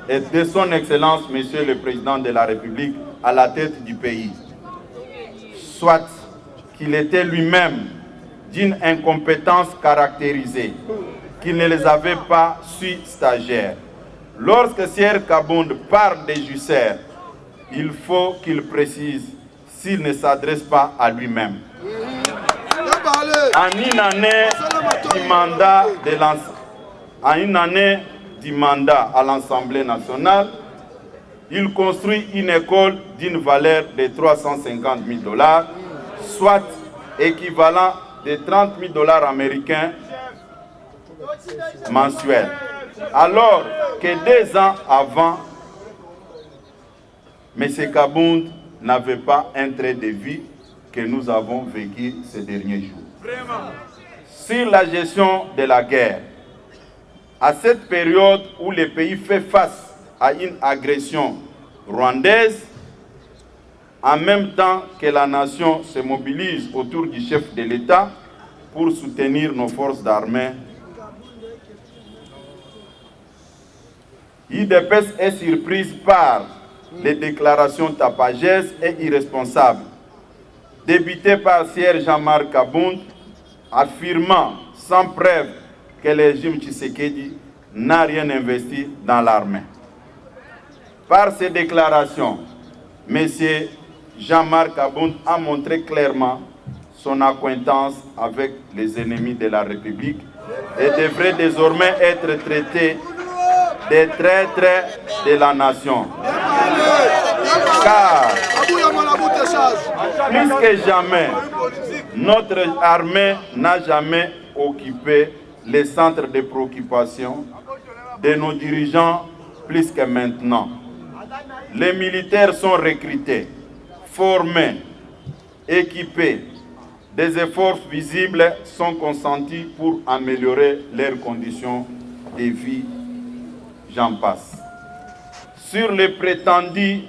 et de son Excellence, Monsieur le Président de la République, à la tête du pays. Soit qu'il était lui-même d'une incompétence caractérisée, qu'il ne les avait pas su stagiaires. Lorsque Sier Kabound parle des Jusser, il faut qu'il précise s'il ne s'adresse pas à lui-même. En une année du mandat à l'Assemblée nationale, il construit une école d'une valeur de 350 000 $, soit équivalent de 30 000 $ américains mensuels. Alors que 2 ans avant, M. Kabound n'avait pas un trait de vie que nous avons vécu ces derniers jours. Sur la gestion de la guerre, à cette période où le pays fait face à une agression rwandaise, en même temps que la nation se mobilise autour du chef de l'État pour soutenir nos forces d'armée, l'UDPS est surprise par les déclarations tapageuses et irresponsables débutées par Sier Jean-Marc Kabound, affirmant sans preuve que le régime Tshisekedi n'a rien investi dans l'armée. Par ces déclarations, M. Jean-Marc Kabound a montré clairement son acquaintance avec les ennemis de la République et devrait désormais être traité des traîtres de la nation. Car, plus que jamais, notre armée n'a jamais occupé les centres de préoccupation de nos dirigeants plus que maintenant. Les militaires sont recrutés, formés, équipés. Des efforts visibles sont consentis pour améliorer leurs conditions de vie. J'en passe. Sur les prétendues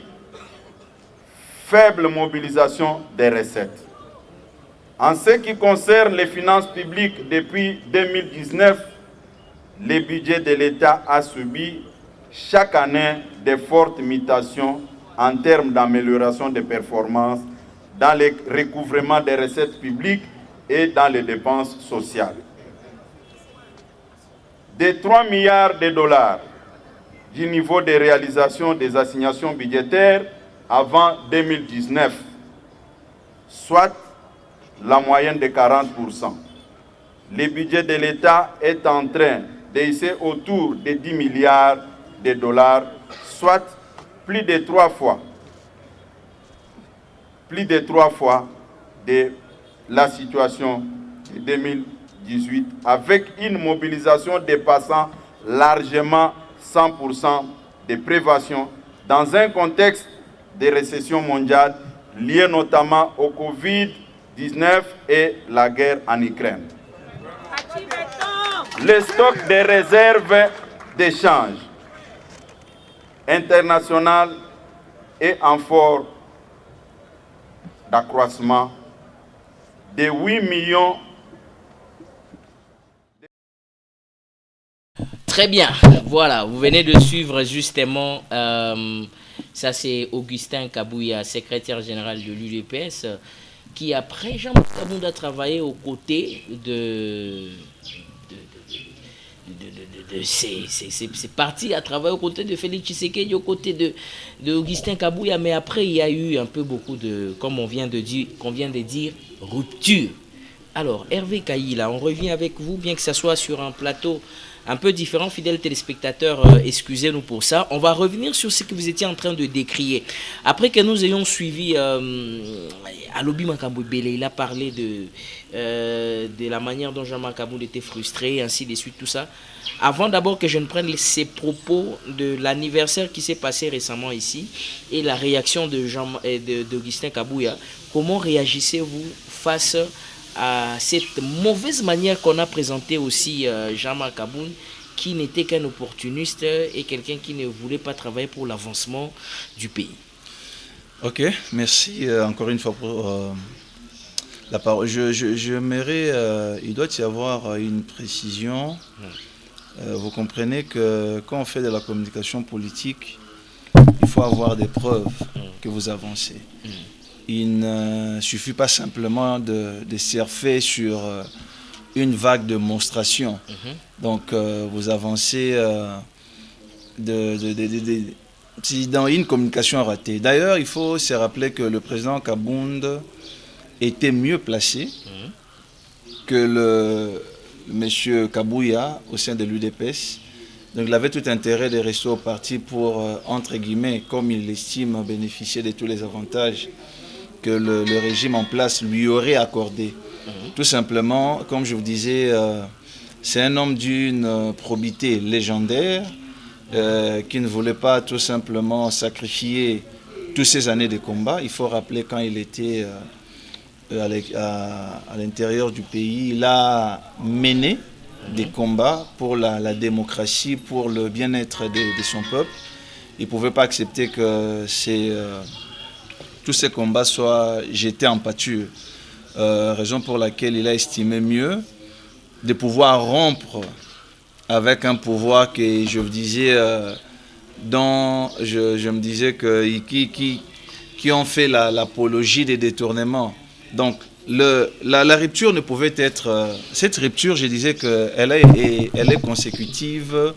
faibles mobilisations des recettes. En ce qui concerne les finances publiques, depuis 2019, le budget de l'État a subi chaque année de fortes mutations en termes d'amélioration des performances dans le recouvrement des recettes publiques et dans les dépenses sociales. De 3 milliards de dollars du niveau de réalisation des assignations budgétaires avant 2019, soit la moyenne de 40%. Le budget de l'État est en train de hisser autour de 10 milliards de dollars, soit plus de 3 fois de la situation de 2018, avec une mobilisation dépassant largement 100% de prévention dans un contexte de récession mondiale liée notamment au Covid-19 et la guerre en Ukraine. Le stock de réserves d'échange international est en fort d'accroissement de 8 millions. Très bien, voilà, vous venez de suivre justement, ça c'est Augustin Kabouya, secrétaire général de l'UDPS, qui après Jean-Marc Kabound a travaillé aux côtés c'est parti à travailler aux côtés de Félix Tshisekedi, aux côtés de Augustin Kabouya, mais après il y a eu un peu beaucoup de, comme on vient de dire, rupture. Alors Hervé Kaïla, on revient avec vous, bien que ça soit sur un plateau un peu différent, fidèles téléspectateurs, excusez-nous pour ça. On va revenir sur ce que vous étiez en train de décrier. Après que nous ayons suivi Alobi Makambo Bele, il a parlé de la manière dont Jean-Marc Kabound était frustré, ainsi de suite, tout ça. Avant d'abord que je ne prenne ces propos de l'anniversaire qui s'est passé récemment ici et la réaction d'Augustin Kabouya, comment réagissez-vous face à cette mauvaise manière qu'on a présenté aussi Jean-Marc Kabound, qui n'était qu'un opportuniste et quelqu'un qui ne voulait pas travailler pour l'avancement du pays? Ok, merci encore une fois pour la parole. Il doit y avoir une précision. Vous comprenez que quand on fait de la communication politique, il faut avoir des preuves que vous avancez. Il ne suffit pas simplement de surfer sur une vague de monstration. Donc vous avancez dans une communication ratée. D'ailleurs, il faut se rappeler que le président Kabound était mieux placé que le monsieur Kabouya au sein de l'UDPS. Donc il avait tout intérêt de rester au parti pour, entre guillemets, comme il estime, bénéficier de tous les avantages que le régime en place lui aurait accordé. Tout simplement, comme je vous disais, c'est un homme d'une probité légendaire qui ne voulait pas tout simplement sacrifier toutes ces années de combat. Il faut rappeler quand il était à l'intérieur du pays, il a mené des combats pour la démocratie, pour le bien-être de son peuple. Il ne pouvait pas accepter que tous ces combats soient jetés en pâture. Raison pour laquelle il a estimé mieux de pouvoir rompre avec un pouvoir que je vous disais, dont je me disais qui ont fait l'apologie des détournements. Donc la rupture ne pouvait être... cette rupture, je disais qu'elle est consécutive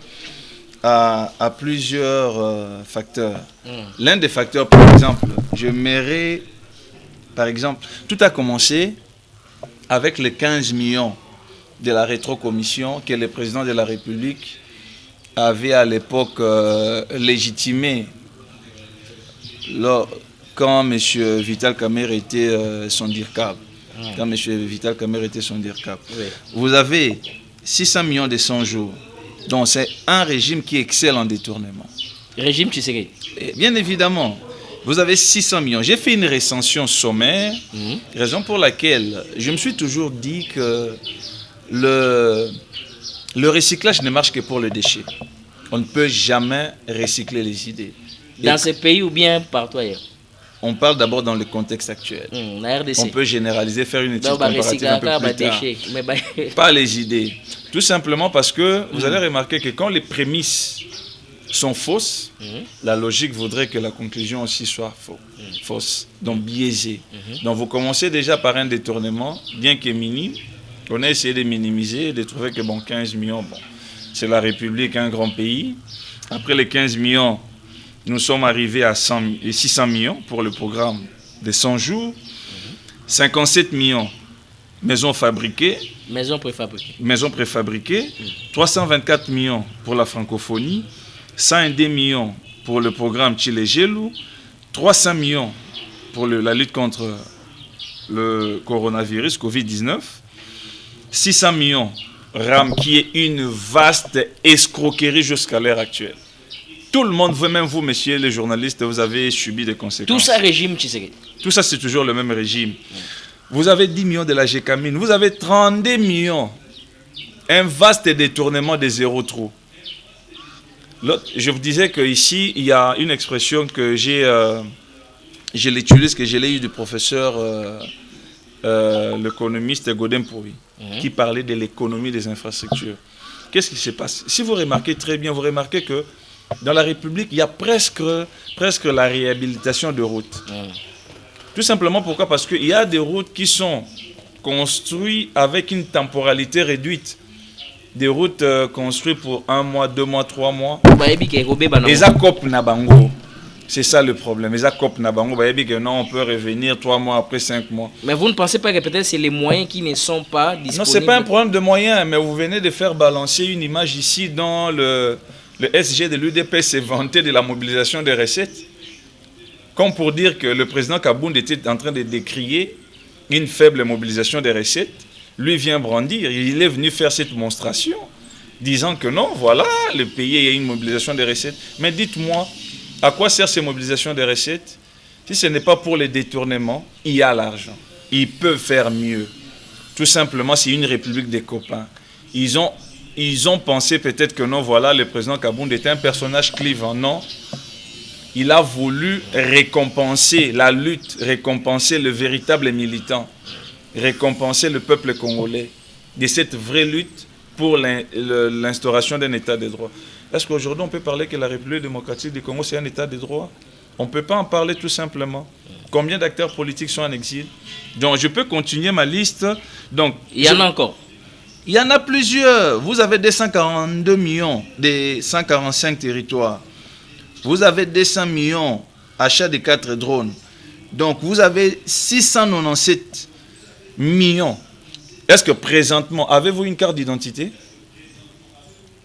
à plusieurs facteurs. L'un des facteurs, par exemple, tout a commencé avec les 15 millions de la rétrocommission que le président de la République avait à l'époque légitimé quand M. Vital Kamerhe était son DIRCAP. Quand M. Vital Kamerhe était son DIRCAP. Oui. Vous avez 600 millions de 100 jours. Donc c'est un régime qui excelle en détournement. Régime Tshisekedi. Bien évidemment. Vous avez 600 millions. J'ai fait une recension sommaire, raison pour laquelle je me suis toujours dit que le recyclage ne marche que pour le déchet. On ne peut jamais recycler les idées. Dans ce pays ou bien partout ailleurs? On parle d'abord dans le contexte actuel. La RDC. On peut généraliser, faire une étude comparative un peu plus tard. Pas les idées. Tout simplement parce que vous allez remarquer que quand les prémices sont fausses, la logique voudrait que la conclusion aussi soit fausse, donc biaisée. Donc vous commencez déjà par un détournement, bien que minime. On a essayé de minimiser, de trouver que 15 millions, c'est la République, un grand pays. Après les 15 millions, nous sommes arrivés à 600 millions pour le programme de 100 jours. 57 millions maisons fabriquées. Maisons préfabriquées. Maisons préfabriquées. 324 millions pour la francophonie. 102 millions pour le programme Tshilé-Gelou. 300 millions pour la lutte contre le coronavirus, Covid-19. 600 millions RAM, qui est une vaste escroquerie jusqu'à l'heure actuelle. Tout le monde, même vous, messieurs les journalistes, vous avez subi des conséquences. Tout ça, régime Tshisekedi. Tout ça, c'est toujours le même régime. Vous avez 10 millions de la GECAMINE, vous avez 32 millions. Un vaste détournement des zéro trous. Je vous disais qu'ici, il y a une expression que je l'utilise, que je l'ai eu du professeur, l'économiste Godin Pourri, qui parlait de l'économie des infrastructures. Qu'est-ce qui se passe? Si vous remarquez très bien, vous remarquez que dans la République, il y a presque la réhabilitation de routes. Tout simplement pourquoi? Parce qu'il y a des routes qui sont construites avec une temporalité réduite. Des routes construites pour 1 mois, 2 mois, 3 mois. C'est ça le problème. Non, on peut revenir 3 mois après 5 mois. Mais vous ne pensez pas que peut-être c'est les moyens qui ne sont pas disponibles? Non, ce n'est pas un problème de moyens, mais vous venez de faire balancer une image ici dans le SG de l'UDP s'est vanté de la mobilisation des recettes. Comme pour dire que le président Kabound était en train de décrier une faible mobilisation des recettes. Lui vient brandir, il est venu faire cette monstration, disant que non, voilà, le pays, il y a une mobilisation des recettes. Mais dites-moi, à quoi sert ces mobilisations des recettes? Si ce n'est pas pour les détournements, il y a l'argent. Ils peuvent faire mieux. Tout simplement, c'est une république des copains. Ils ont pensé peut-être que non, voilà, le président Kabound était un personnage clivant. Non, il a voulu récompenser la lutte, récompenser le véritable militant, récompenser le peuple congolais de cette vraie lutte pour l'instauration d'un état de droit. Est-ce qu'aujourd'hui on peut parler que la République démocratique du Congo c'est un état de droit? On ne peut pas en parler tout simplement. Combien d'acteurs politiques sont en exil? Donc je peux continuer ma liste. Donc, il y en a encore. Il y en a plusieurs. Vous avez des 142 millions, des 145 territoires. Vous avez des 100 millions, achat de 4 drones. Donc, vous avez 697 millions. Est-ce que présentement, avez-vous une carte d'identité?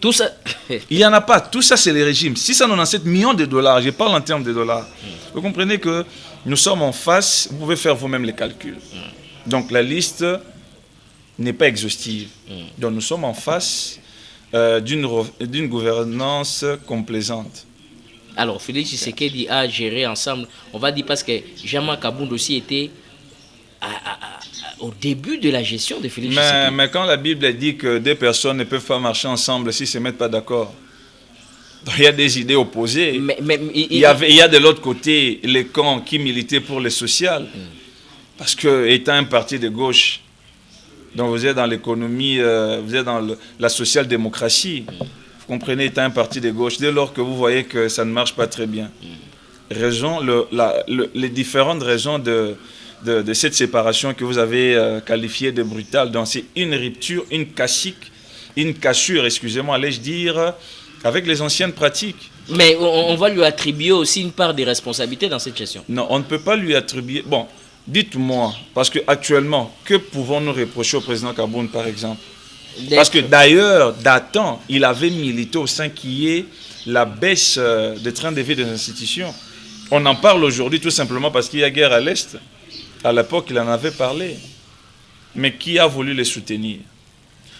Tout ça. Il n'y en a pas. Tout ça, c'est les régimes. 697 millions de dollars. Je parle en termes de dollars. Vous comprenez que nous sommes en face. Vous pouvez faire vous-même les calculs. Donc, la liste n'est pas exhaustive. Donc, nous sommes en face d'une gouvernance complaisante. Alors, Félix Tshisekedi a géré ensemble. On va dire parce que Jean-Marc Abound aussi était au début de la gestion de Félix Tshisekedi. Mais quand la Bible dit que deux personnes ne peuvent pas marcher ensemble s'ils ne se mettent pas d'accord, il y a des idées opposées. Il y a de l'autre côté les camps qui militaient pour le social. Parce que, étant un parti de gauche, donc vous êtes dans l'économie, vous êtes dans la social-démocratie, vous comprenez, étant un parti de gauche, dès lors que vous voyez que ça ne marche pas très bien. Les différentes raisons de cette séparation que vous avez qualifiée de brutale. Donc c'est une rupture, une cassure, excusez-moi, allais-je dire, avec les anciennes pratiques. Mais on va lui attribuer aussi une part des responsabilités dans cette gestion. Non, on ne peut pas lui attribuer... Bon, dites-moi, parce qu'actuellement, que pouvons-nous reprocher au président Kabound, par exemple? Parce que d'ailleurs, datant, il avait milité au sein qui est la baisse de train de vie des institutions. On en parle aujourd'hui tout simplement parce qu'il y a guerre à l'Est. À l'époque, il en avait parlé. Mais qui a voulu les soutenir?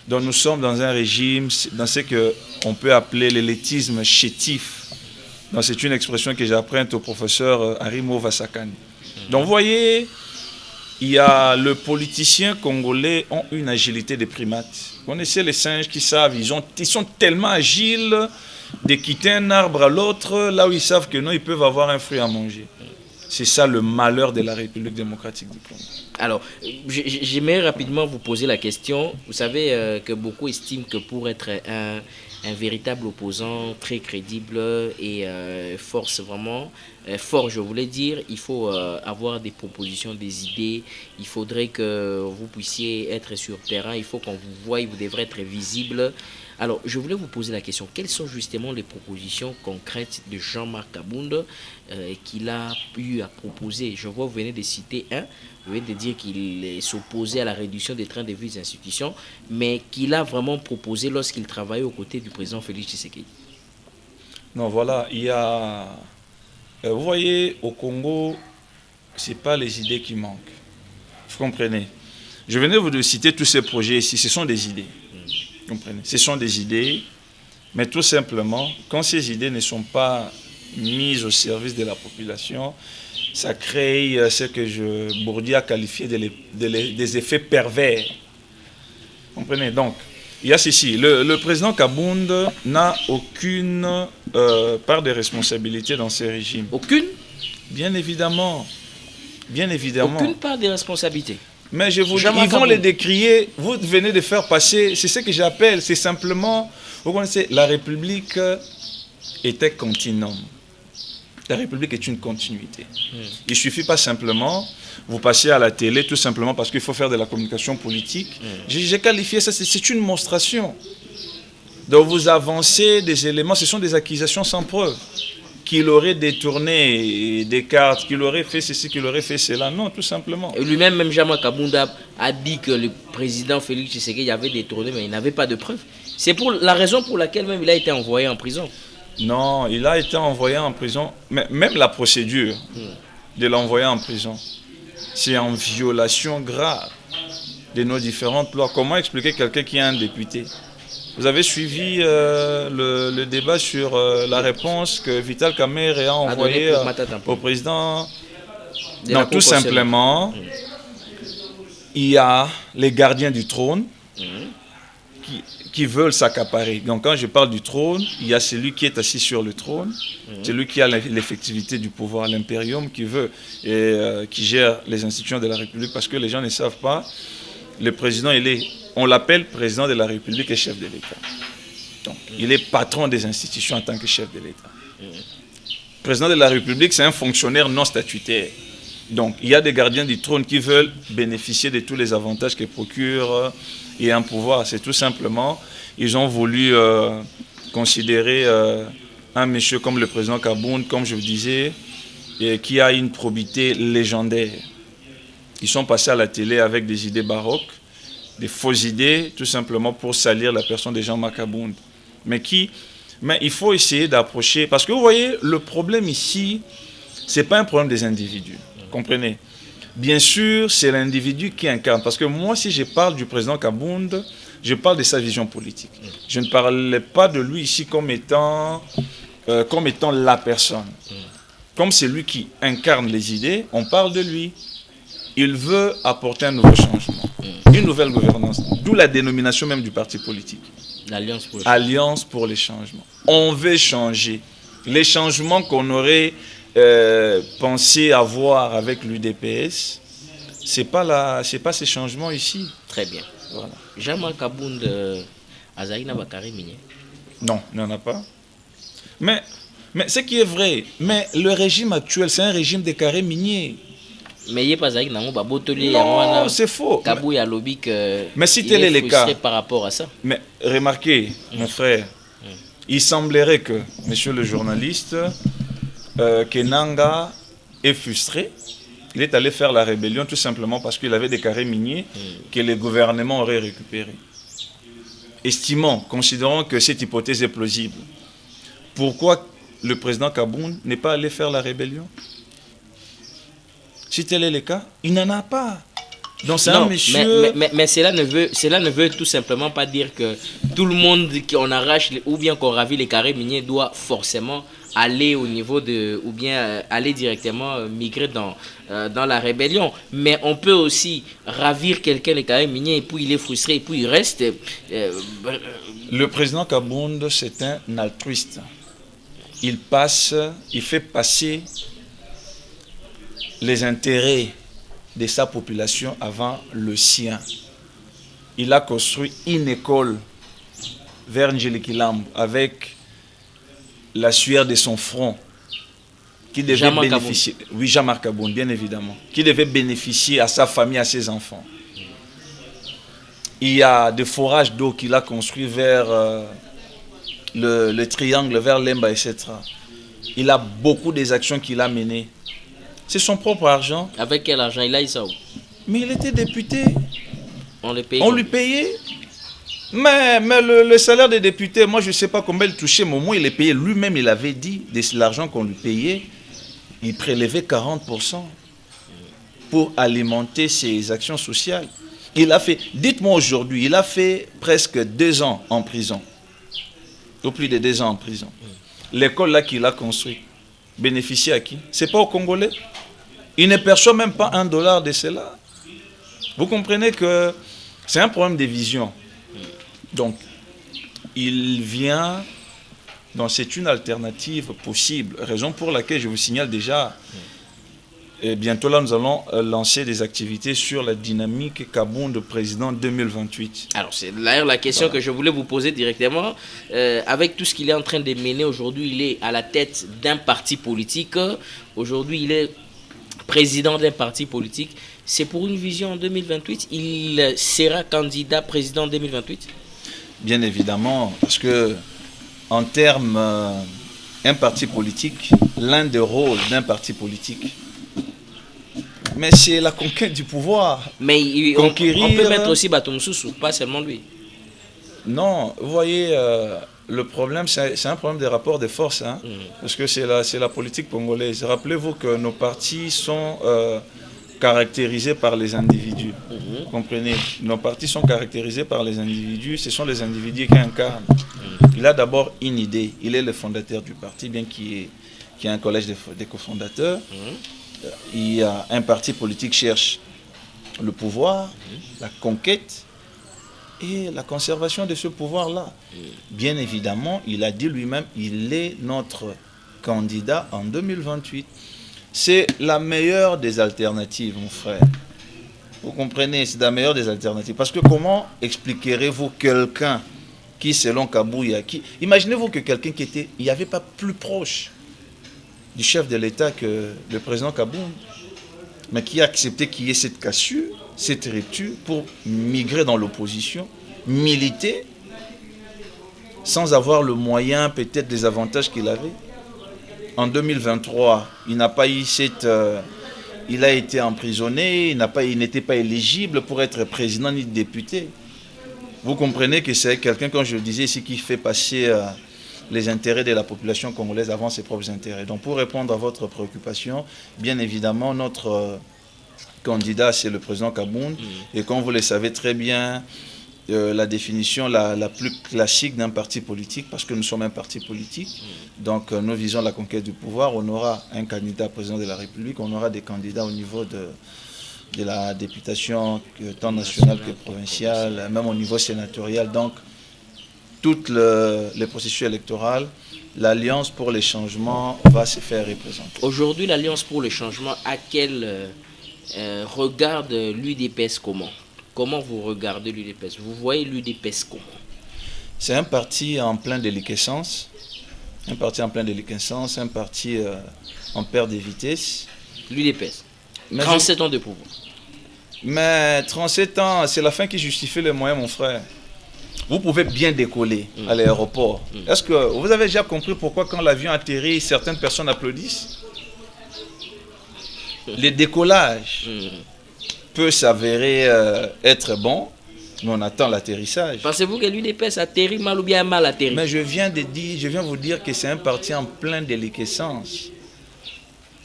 Donc nous sommes dans un régime, dans ce qu'on peut appeler l'élitisme chétif. Donc c'est une expression que j'apprête au professeur Arimo Vasakani. Donc vous voyez, il y a le politicien congolais ont une agilité de primates. Vous connaissez les singes qui savent, ils sont tellement agiles de quitter un arbre à l'autre, là où ils savent que non, ils peuvent avoir un fruit à manger. C'est ça le malheur de la République démocratique du Congo. Alors, j'aimerais rapidement vous poser la question. Vous savez que beaucoup estiment que pour être un véritable opposant très crédible et fort, je voulais dire, il faut avoir des propositions, des idées. Il faudrait que vous puissiez être sur terrain. Il faut qu'on vous voie, vous devrez être visible. Alors, je voulais vous poser la question. Quelles sont justement les propositions concrètes de Jean-Marc Abound qu'il a eu à proposer? Je vois, vous venez de citer un. Vous venez de dire qu'il s'opposait à la réduction des trains de vie des institutions, mais qu'il a vraiment proposé lorsqu'il travaillait aux côtés du président Félix Tshisekedi. Non, voilà, il y a... vous voyez, au Congo, ce n'est pas les idées qui manquent. Vous comprenez? Je venais vous de citer tous ces projets ici, ce sont des idées. Vous comprenez? Ce sont des idées, mais tout simplement, quand ces idées ne sont pas mises au service de la population, ça crée ce que Bourdieu a qualifié des effets pervers. Vous comprenez? Donc, il y a ceci. Le président Kabound n'a aucune part de responsabilité dans ces régimes. Aucune? Bien évidemment. Bien évidemment. Aucune part de responsabilité. Mais je vous dis, ils vont les décrier. Vous venez de faire passer, c'est ce que j'appelle, c'est simplement, vous connaissez, la République est un continuum. La République est une continuité. Il ne suffit pas simplement, vous passez à la télé tout simplement parce qu'il faut faire de la communication politique. J'ai qualifié ça, c'est une monstration. Donc vous avancez des éléments, ce sont des accusations sans preuve. Qu'il aurait détourné des cartes, qu'il aurait fait ceci, qu'il aurait fait cela. Non, tout simplement. Et lui-même, même Jean-Marc Abound a dit que le président Félix Tshisekedi avait détourné, mais il n'avait pas de preuves. C'est pour la raison pour laquelle même il a été envoyé en prison. Non, il a été envoyé en prison. Mais même la procédure de l'envoyer en prison, c'est en violation grave de nos différentes lois. Comment expliquer quelqu'un qui est un député? Vous avez suivi le débat sur la réponse que Vital Kamerhe a envoyée au président. Non, tout simplement, il y a les gardiens du trône qui veulent s'accaparer. Donc quand je parle du trône, il y a celui qui est assis sur le trône, celui qui a l'effectivité du pouvoir, l'impérium qui veut et qui gère les institutions de la République, parce que les gens ne savent pas, le président, on l'appelle président de la République et chef de l'État. Donc, il est patron des institutions en tant que chef de l'État. Le président de la République, c'est un fonctionnaire non statutaire. Donc, il y a des gardiens du trône qui veulent bénéficier de tous les avantages que procure et un pouvoir. C'est tout simplement, ils ont voulu considérer un monsieur comme le président Kabound, comme je vous disais, et qui a une probité légendaire. Ils sont passés à la télé avec des idées baroques, des fausses idées, tout simplement pour salir la personne de Jean-Marc Kabound. Mais il faut essayer d'approcher, parce que vous voyez, le problème ici, ce n'est pas un problème des individus. Comprenez? Bien sûr, c'est l'individu qui incarne. Parce que moi, si je parle du président Kabound, je parle de sa vision politique. Je ne parle pas de lui ici comme étant la personne. Comme c'est lui qui incarne les idées, on parle de lui. Il veut apporter un nouveau changement, une nouvelle gouvernance. D'où la dénomination même du parti politique. Alliance pour les changements. On veut changer. Les changements qu'on aurait penser avoir avec l'UDPS, c'est pas ces changements ici. Très bien. Voilà. Jean-Marc Kabound Azaïna Bakari Minier. Non, il n'y en a pas. Mais ce qui est vrai, mais le régime actuel, c'est un régime de carré minier. Mais il n'y a pas Azaïna Babotoli. Non, c'est faux. Kabou a lobby que. Mais si tel est le cas. Par rapport à ça. Mais remarquez, mon frère, il semblerait que, monsieur le journaliste, Kenanga est frustré. Il est allé faire la rébellion tout simplement parce qu'il avait des carrés miniers que le gouvernement aurait récupérés. Estimant, considérant que cette hypothèse est plausible, pourquoi le président Kabound n'est pas allé faire la rébellion? Si tel est le cas, il n'en a pas. Donc c'est un monsieur... mais cela ne veut tout simplement pas dire que tout le monde qu'on arrache ou bien qu'on ravit les carrés miniers doit forcément aller au niveau de, ou bien aller directement migrer dans la rébellion. Mais on peut aussi ravir quelqu'un les carrés miniers et puis il est frustré et puis il reste. Le président Kabound, c'est un altruiste. Il fait passer les intérêts de sa population avant le sien. Il a construit une école vers Njelikilamb avec la sueur de son front qui devait bénéficier. Oui, Jean-Marc Kabound, bien évidemment. Qui devait bénéficier à sa famille, à ses enfants. Il y a des forages d'eau qu'il a construits vers le triangle, vers Lemba, etc. Il a beaucoup des actions qu'il a menées. C'est son propre argent. Avec quel argent il a eu ça? Mais il était député. On le payait. On lui payait. Mais le salaire des députés, moi je ne sais pas combien il touchait, mais au moins il est payé. Lui-même, il avait dit, de l'argent qu'on lui payait, il prélevait 40% pour alimenter ses actions sociales. Il a fait, dites-moi aujourd'hui, il a fait presque 2 ans en prison. Ou plus de 2 ans en prison. L'école là qu'il a construite, bénéficie à qui? C'est pas aux Congolais. Il ne perçoit même pas $1 de cela. Vous comprenez que c'est un problème de vision. Donc, il vient, donc c'est une alternative possible, raison pour laquelle je vous signale déjà, et bientôt là nous allons lancer des activités sur la dynamique Kabound président 2028. Alors c'est d'ailleurs la question que je voulais vous poser directement, avec tout ce qu'il est en train de mener aujourd'hui, il est à la tête d'un parti politique, aujourd'hui il est président d'un parti politique, c'est pour une vision en 2028, il sera candidat président en 2028? Bien évidemment, parce que en termes, un parti politique, l'un des rôles d'un parti politique, mais c'est la conquête du pouvoir. Mais on peut mettre aussi Batum Soussou, pas seulement lui. Non, vous voyez, le problème, c'est un problème des rapports de force, hein, parce que c'est la politique congolaise. Rappelez-vous que nos partis sont caractérisés par les individus. Vous comprenez? Nos partis sont caractérisés par les individus, ce sont les individus qui incarnent. Il a d'abord une idée, il est le fondateur du parti, bien qu'il y ait un collège des cofondateurs. Il y a un parti politique qui cherche le pouvoir, la conquête et la conservation de ce pouvoir-là. Bien évidemment, il a dit lui-même, il est notre candidat en 2028. C'est la meilleure des alternatives, mon frère. Vous comprenez, c'est la meilleure des alternatives. Parce que comment expliquerez-vous quelqu'un qui, selon Kabouya, imaginez-vous que quelqu'un qui était, il n'y avait pas plus proche du chef de l'État que le président Kabound. mais qui a accepté qu'il y ait cette cassure, cette rupture pour migrer dans l'opposition, militer, sans avoir le moyen, peut-être des avantages qu'il avait. En 2023, il n'a pas eu cette... il a été emprisonné, il n'était pas éligible pour être président ni député. Vous comprenez que c'est quelqu'un, comme je le disais ici, qui fait passer les intérêts de la population congolaise avant ses propres intérêts. Donc pour répondre à votre préoccupation, bien évidemment, notre candidat, c'est le président Kabound. Et comme vous le savez très bien, la définition la plus classique d'un parti politique, parce que nous sommes un parti politique, donc nous visons la conquête du pouvoir. On aura un candidat président de la République, on aura des candidats au niveau de la députation, tant nationale que provinciale, même au niveau sénatorial. Donc, toutes les processus électoraux, l'Alliance pour les changements va se faire représenter. Aujourd'hui, l'Alliance pour le changement, à quel regarde l'UDPS comment? Comment vous regardez l'UDPS? Vous voyez l'UDPS comment? C'est un parti en pleine déliquescence, un parti en perte de vitesse. L'UDPS, 37 ans de pouvoir. Mais 37 ans, c'est la fin qui justifie les moyens, mon frère. Vous pouvez bien décoller à l'aéroport. Est-ce que vous avez déjà compris pourquoi quand l'avion atterrit, certaines personnes applaudissent? Le décollage peut s'avérer être bon, mais on attend l'atterrissage. Pensez-vous que l'UDPS atterrit mal ou bien mal atterri? Mais je viens vous dire que c'est un parti en pleine déliquescence.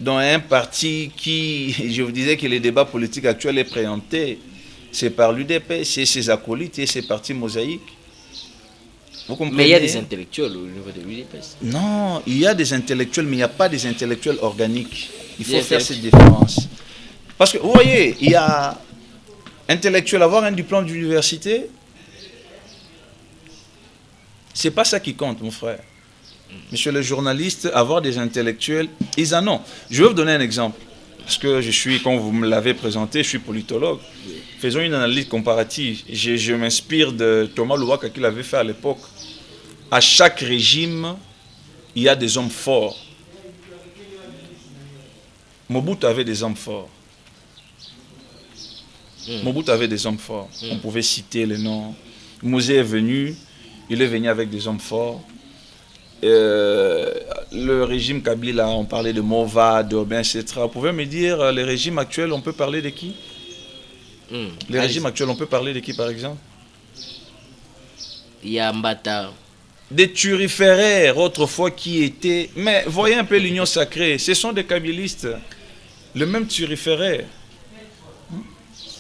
Dans un parti qui, je vous disais que le débat politique actuel est préempté, c'est par l'UDPS, c'est ses acolytes et ses partis mosaïques. Vous comprenez? Mais il y a des intellectuels au niveau de l'UDPS. Non, il y a des intellectuels, mais il n'y a pas des intellectuels organiques. Il faut faire cette différence. Parce que, vous voyez, il y a intellectuel, avoir un diplôme d'université, c'est pas ça qui compte, mon frère. Monsieur le journaliste, avoir des intellectuels, ils en ont. Je vais vous donner un exemple. Parce que je suis, comme vous me l'avez présenté, je suis politologue. Faisons une analyse comparative. Je m'inspire de Thomas Louaka qu'il avait fait à l'époque. À chaque régime, il y a des hommes forts. Mobutu avait des hommes forts. Mobutu avait des hommes forts. On pouvait citer les noms. Mouzé est venu, il est venu avec des hommes forts. Le régime Kabila, on parlait de Mova, d'Aubin, etc. Vous pouvez me dire, les régimes actuels, on peut parler de qui? Les régimes actuels, on peut parler de qui, par exemple? Il y a Mbata. Des turiféraires, autrefois, qui étaient... Mais voyez un peu l'union sacrée, ce sont des kabylistes. Le même turiféraire.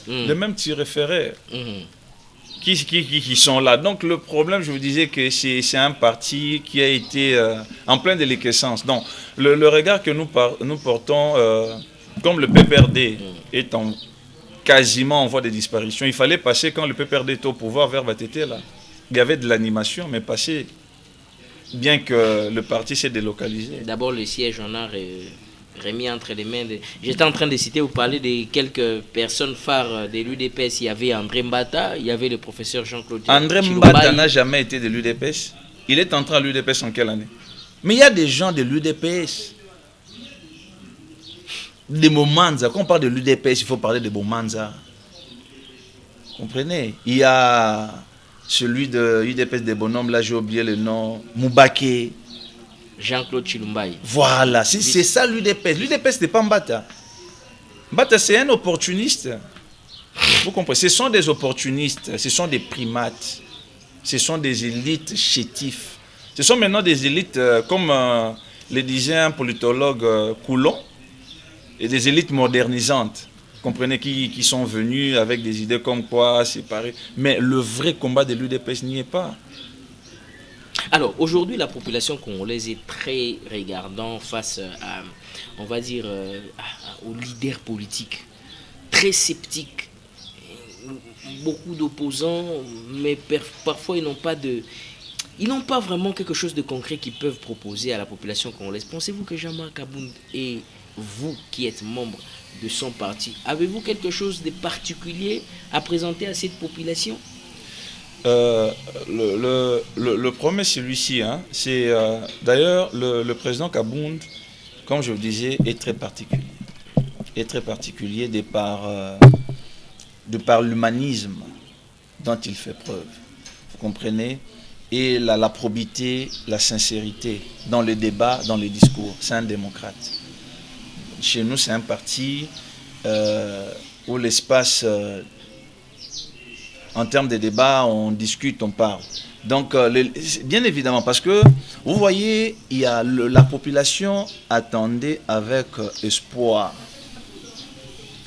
Le même turiféraire. Qui sont là. Donc le problème, je vous disais que c'est un parti qui a été en pleine déliquescence. Donc le regard que nous portons, comme le PPRD est quasiment en voie de disparition, il fallait passer quand le PPRD était au pouvoir vers Batete, là. Il y avait de l'animation, mais passer, bien que le parti s'est délocalisé. D'abord le siège en a remis entre les mains de... J'étais en train de citer, vous parlez de quelques personnes phares de l'UDPS. Il y avait André Mbata, il y avait le professeur Jean-Claude André Mbata n'a jamais été de l'UDPS. Il est entré à l'UDPS en quelle année? Mais il y a des gens de l'UDPS. Des Momanza. Quand on parle de l'UDPS, il faut parler de Momanza. Comprenez? Il y a celui de l'UDPS des bonhommes, là j'ai oublié le nom, Moubake. Jean-Claude Chilumbaï. Voilà, c'est ça l'UDPS. L'UDPS n'est pas Mbata. Mbata, c'est un opportuniste. Vous comprenez? Ce sont des opportunistes, ce sont des primates, ce sont des élites chétifs. Ce sont maintenant des élites, comme le disait un politologue Coulon, et des élites modernisantes. Vous comprenez, qui sont venus avec des idées comme quoi séparer. Mais le vrai combat de l'UDPS n'y est pas. Alors, aujourd'hui, la population congolaise est très regardant face à, on va dire, aux leaders politiques, très sceptiques. Beaucoup d'opposants, mais parfois ils n'ont pas vraiment quelque chose de concret qu'ils peuvent proposer à la population congolaise. Pensez-vous que Jean-Marc Kabound et vous qui êtes membre de son parti, avez-vous quelque chose de particulier à présenter à cette population? Le problème est celui-ci. Hein. D'ailleurs, le président Kabound, comme je vous disais, est très particulier. est très particulier de par l'humanisme dont il fait preuve. Vous comprenez? Et la probité, la sincérité dans le débat, dans les discours. C'est un démocrate. Chez nous, c'est un parti où l'espace, en termes de débat, on discute, on parle. Donc, bien évidemment, parce que, vous voyez, il y a la population attendait avec espoir,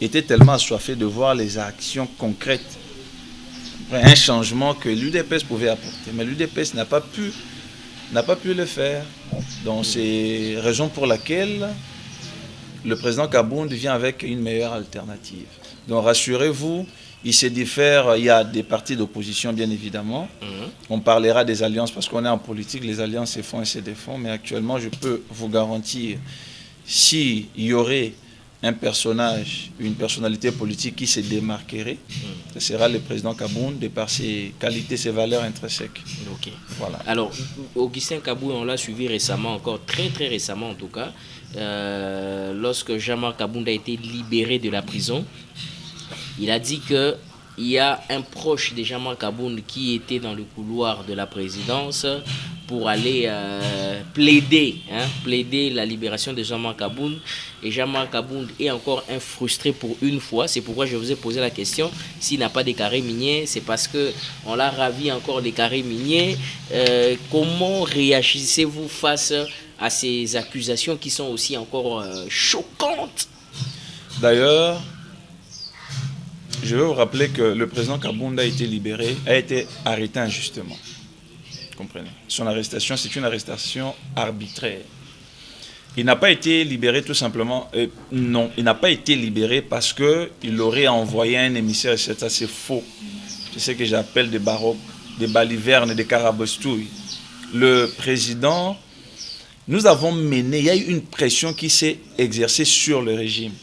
était tellement assoiffée de voir les actions concrètes, un changement que l'UDPS pouvait apporter. Mais l'UDPS n'a pas pu le faire. Donc, c'est la raison pour laquelle le président Kabound vient avec une meilleure alternative. Donc, rassurez-vous, il se diffère, il y a des partis d'opposition, bien évidemment. On parlera des alliances, parce qu'on est en politique, les alliances se font et se défont. Mais actuellement, je peux vous garantir, s'il y aurait un personnage, une personnalité politique qui se démarquerait, ce sera le président Kabound, de par ses qualités, ses valeurs intrinsèques. Ok. Voilà. Alors, Augustin Kabound, on l'a suivi récemment, encore très très récemment en tout cas, lorsque Jean-Marc Kabound a été libéré de la prison. Il a dit qu'il y a un proche de Jean-Marc Kabound qui était dans le couloir de la présidence pour aller plaider la libération de Jean-Marc Kabound. Et Jean-Marc Kabound est encore frustré pour une fois. C'est pourquoi je vous ai posé la question. S'il n'a pas de carrés miniers, c'est parce qu'on l'a ravi encore des carrés miniers. Comment réagissez-vous face à ces accusations qui sont aussi encore choquantes? D'ailleurs, je veux vous rappeler que le président Kabound a été arrêté injustement. Vous comprenez? Son arrestation, c'est une arrestation arbitraire. Il n'a pas été libéré tout simplement. Non, il n'a pas été libéré parce qu'il aurait envoyé un émissaire, et c'est assez faux. C'est ce que j'appelle des baroques, des balivernes, des carabostouilles. Le président, nous avons mené, il y a eu une pression qui s'est exercée sur le régime.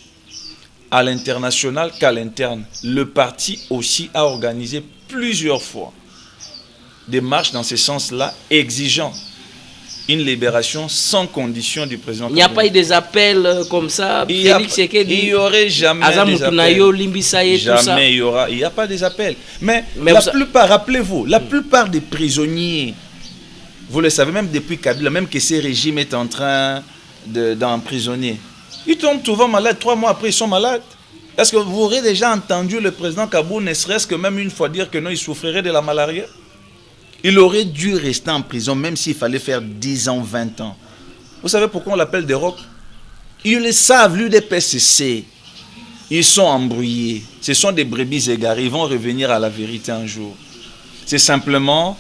À l'international qu'à l'interne. Le parti aussi a organisé plusieurs fois des marches dans ce sens-là, exigeant une libération sans condition du président. Il n'y a pas eu des appels comme ça. Il n'y aurait jamais des appels. Jamais il y aura. Il n'y a pas des appels. Mais la plupart, rappelez-vous, la plupart des prisonniers, vous le savez même depuis Kabila, même que ce régime est en train d'emprisonner. Ils tombent souvent malades, 3 mois après ils sont malades. Est-ce que vous aurez déjà entendu le président Kabound, ne serait-ce que même une fois dire que non, il souffrirait de la malaria? Il aurait dû rester en prison, même s'il fallait faire 10 ans, 20 ans. Vous savez pourquoi on l'appelle des rocs? Ils le savent, l'UDPS, ils sont embrouillés. Ce sont des brebis égarées, ils vont revenir à la vérité un jour. C'est simplement,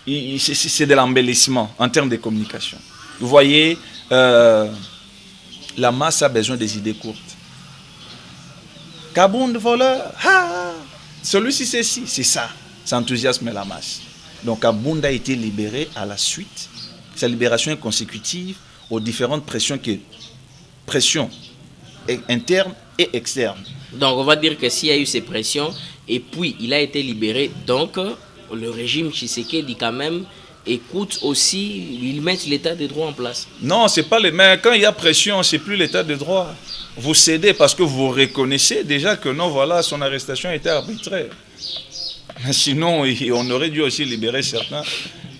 c'est de l'embellissement en termes de communication. Vous voyez, la masse a besoin des idées courtes. Kabound voleur, celui-ci c'est ci, c'est ça. Ça enthousiasme la masse. Donc Kabound a été libéré à la suite. Sa libération est consécutive aux différentes pressions internes et externes. Donc on va dire que s'il y a eu ces pressions et puis il a été libéré, donc le régime Tshisekedi quand même écoute aussi, ils mettent l'état de droit en place. Non, c'est pas mais quand il y a pression, c'est plus l'état de droit. Vous cédez parce que vous reconnaissez déjà que non, voilà, son arrestation était arbitraire. Sinon, on aurait dû aussi libérer certains,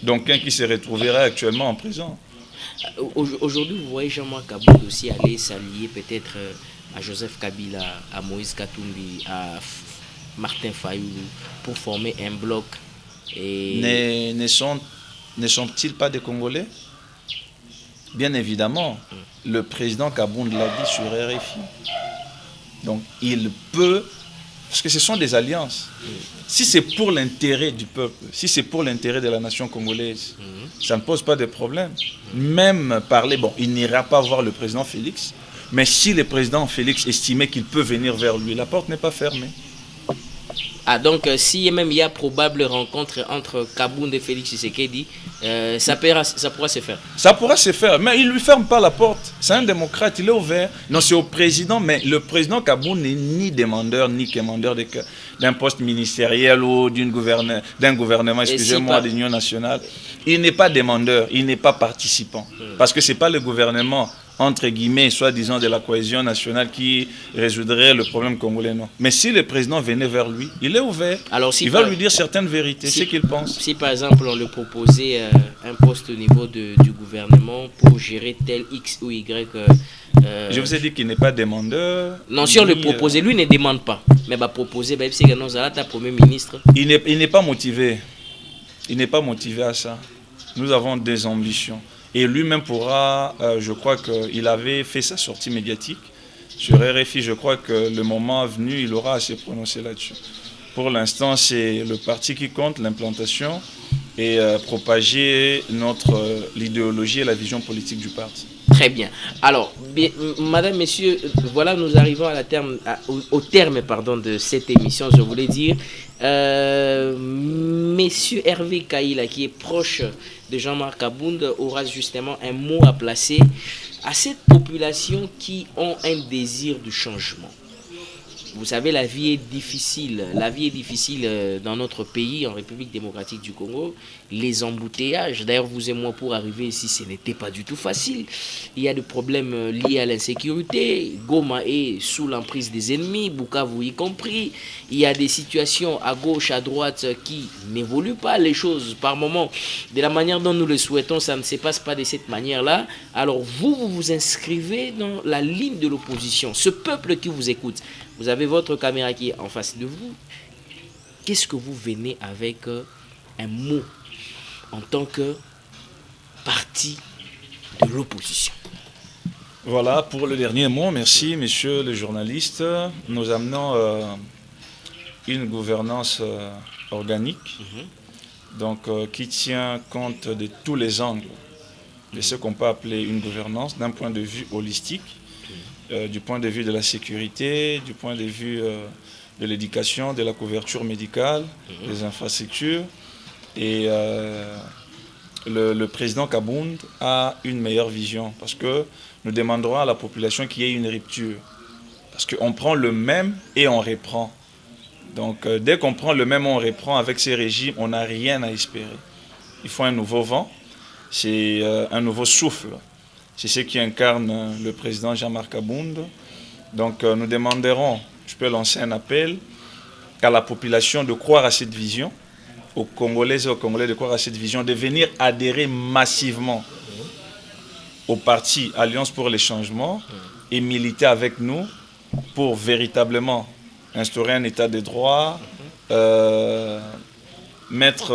donc un qui se retrouverait actuellement en prison. Aujourd'hui, vous voyez Jean-Marc Kabound aussi aller s'allier peut-être à Joseph Kabila, à Moïse Katumbi, à Martin Fayulu pour former un bloc. Et... Ne sont-ils pas des Congolais? Bien évidemment, le président Kabound l'a dit sur RFI. Donc il peut, parce que ce sont des alliances. Si c'est pour l'intérêt du peuple, si c'est pour l'intérêt de la nation congolaise, ça ne pose pas de problème. Même parler, bon, il n'ira pas voir le président Félix, mais si le président Félix estimait qu'il peut venir vers lui, la porte n'est pas fermée. Ah, donc si même il y a probable rencontre entre Kabound et Félix Tshisekedi, ça pourra se faire. Ça pourra se faire, mais il ne lui ferme pas la porte. C'est un démocrate, il est ouvert. Non, c'est au président, mais le président Kabound n'est ni demandeur ni commandeur d'un poste ministériel ou d'un gouvernement, excusez-moi, d'union nationale. Il n'est pas demandeur, il n'est pas participant. Parce que ce n'est pas le gouvernement entre guillemets, soi-disant de la cohésion nationale qui résoudrait le problème congolais, non. Mais si le président venait vers lui, il est ouvert. Alors, si il va lui dire certaines vérités, ce qu'il pense. Si par exemple on lui proposait un poste au niveau du gouvernement pour gérer tel X ou Y... je vous ai dit qu'il n'est pas demandeur. Non, si on le proposait, lui ne demande pas. Mais va proposer, c'est que nous allons Premier ministre. Il n'est pas motivé. Il n'est pas motivé à ça. Nous avons des ambitions. Et lui-même pourra, je crois qu'il avait fait sa sortie médiatique sur RFI. Je crois que le moment venu, il aura à se prononcer là-dessus. Pour l'instant, c'est le parti qui compte, l'implantation et propager l'idéologie et la vision politique du parti. Très bien. Alors, madame, messieurs, voilà, nous arrivons au terme de cette émission. Je voulais dire, monsieur Hervé Kaïla, qui est proche de Jean-Marc Abound, aura justement un mot à placer à cette population qui ont un désir de changement. Vous savez, la vie est difficile. La vie est difficile dans notre pays, en République démocratique du Congo. Les embouteillages, d'ailleurs, vous et moi, pour arriver ici, ce n'était pas du tout facile. Il y a des problèmes liés à l'insécurité. Goma est sous l'emprise des ennemis, Bukavu y compris. Il y a des situations à gauche, à droite qui n'évoluent pas. Les choses, par moment, de la manière dont nous le souhaitons, ça ne se passe pas de cette manière-là. Alors, vous vous inscrivez dans la ligne de l'opposition. Ce peuple qui vous écoute, vous avez votre caméra qui est en face de vous. Qu'est-ce que vous venez avec un mot en tant que parti de l'opposition? Voilà pour le dernier mot. Merci, messieurs les journalistes. Nous amenons une gouvernance organique, donc qui tient compte de tous les angles de ce qu'on peut appeler une gouvernance d'un point de vue holistique. Du point de vue de la sécurité, du point de vue de l'éducation, de la couverture médicale, des infrastructures. Et le président Kabound a une meilleure vision parce que nous demanderons à la population qu'il y ait une rupture. Parce qu'on prend le même et on reprend. Donc dès qu'on prend le même et on reprend avec ces régimes, on n'a rien à espérer. Il faut un nouveau vent, c'est un nouveau souffle. C'est ce qui incarne le président Jean-Marc Abound. Donc nous demanderons, je peux lancer un appel à la population de croire à cette vision, aux Congolaises et aux Congolais de croire à cette vision, de venir adhérer massivement au parti Alliance pour les changements et militer avec nous pour véritablement instaurer un état de droit, mettre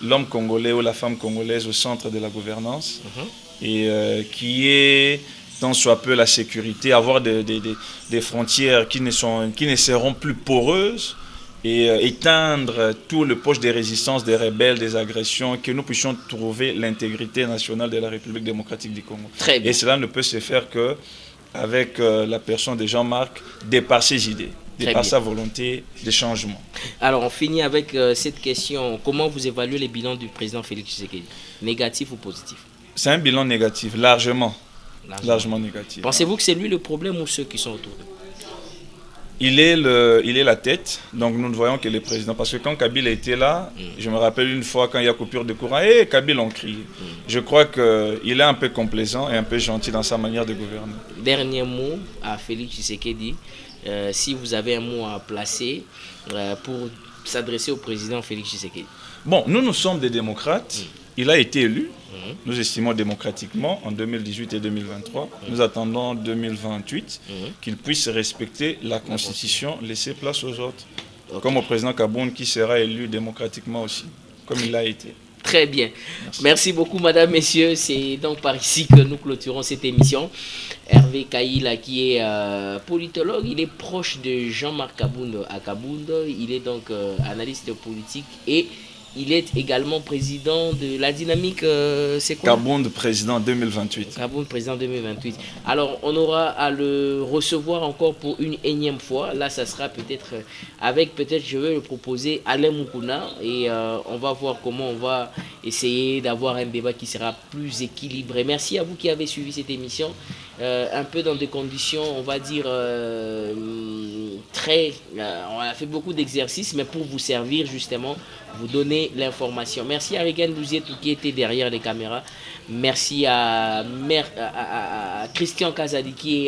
l'homme congolais ou la femme congolaise au centre de la gouvernance. Et qui est tant soit peu la sécurité, avoir des frontières qui ne seront plus poreuses et éteindre tout le poche des résistances, des rebelles, des agressions, que nous puissions trouver l'intégrité nationale de la République démocratique du Congo. Très bien. Et cela ne peut se faire qu'avec la personne de Jean-Marc, de par ses idées, de par sa volonté de changement. Alors on finit avec cette question. Comment vous évaluez les bilans du président Félix Tshisekedi? Négatif ou positif? C'est un bilan négatif, largement négatif. Pensez-vous que c'est lui le problème ou ceux qui sont autour de lui? Il est la tête, donc nous ne voyons que le président. Parce que quand Kabila était là, je me rappelle une fois quand il y a coupure de courant, Kabila on crie. Je crois qu'il est un peu complaisant et un peu gentil dans sa manière de gouverner. Dernier mot à Félix Tshisekedi, si vous avez un mot à placer pour s'adresser au président Félix Tshisekedi. Bon, nous sommes des démocrates. Il a été élu, nous estimons démocratiquement, en 2018 et 2023. Nous attendons 2028 qu'il puisse respecter la Constitution, laisser place aux autres. Comme au président Kabound qui sera élu démocratiquement aussi, comme il l'a été. Très bien. Merci beaucoup, madame, messieurs. C'est donc par ici que nous clôturons cette émission. Hervé Kaïla, qui est politologue, il est proche de Jean-Marc Abound à Kabound. Il est donc analyste politique et il est également président de la dynamique, c'est quoi? Kabound président 2028. Kabound président 2028. Alors, on aura à le recevoir encore pour une énième fois. Là, ça sera peut-être je vais le proposer Alain Moukouna. Et on va voir comment on va essayer d'avoir un débat qui sera plus équilibré. Merci à vous qui avez suivi cette émission. Un peu dans des conditions, on va dire, très on a fait beaucoup d'exercices, mais pour vous servir justement, vous donner l'information. Merci à Regan Douzietou qui était derrière les caméras. Merci à Christian Kazadi qui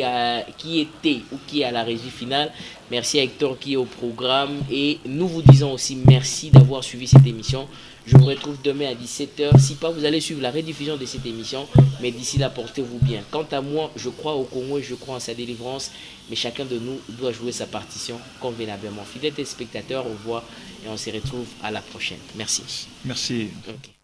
était ou qui est à la régie finale. Merci à Hector qui est au programme. Et nous vous disons aussi merci d'avoir suivi cette émission. Je vous retrouve demain à 17h. Si pas, vous allez suivre la rediffusion de cette émission. Mais d'ici là, portez-vous bien. Quant à moi, je crois au Congo et je crois en sa délivrance. Mais chacun de nous doit jouer sa partition convenablement. Fidèles téléspectateurs, au revoir et on se retrouve à la prochaine. Merci. Merci. Okay.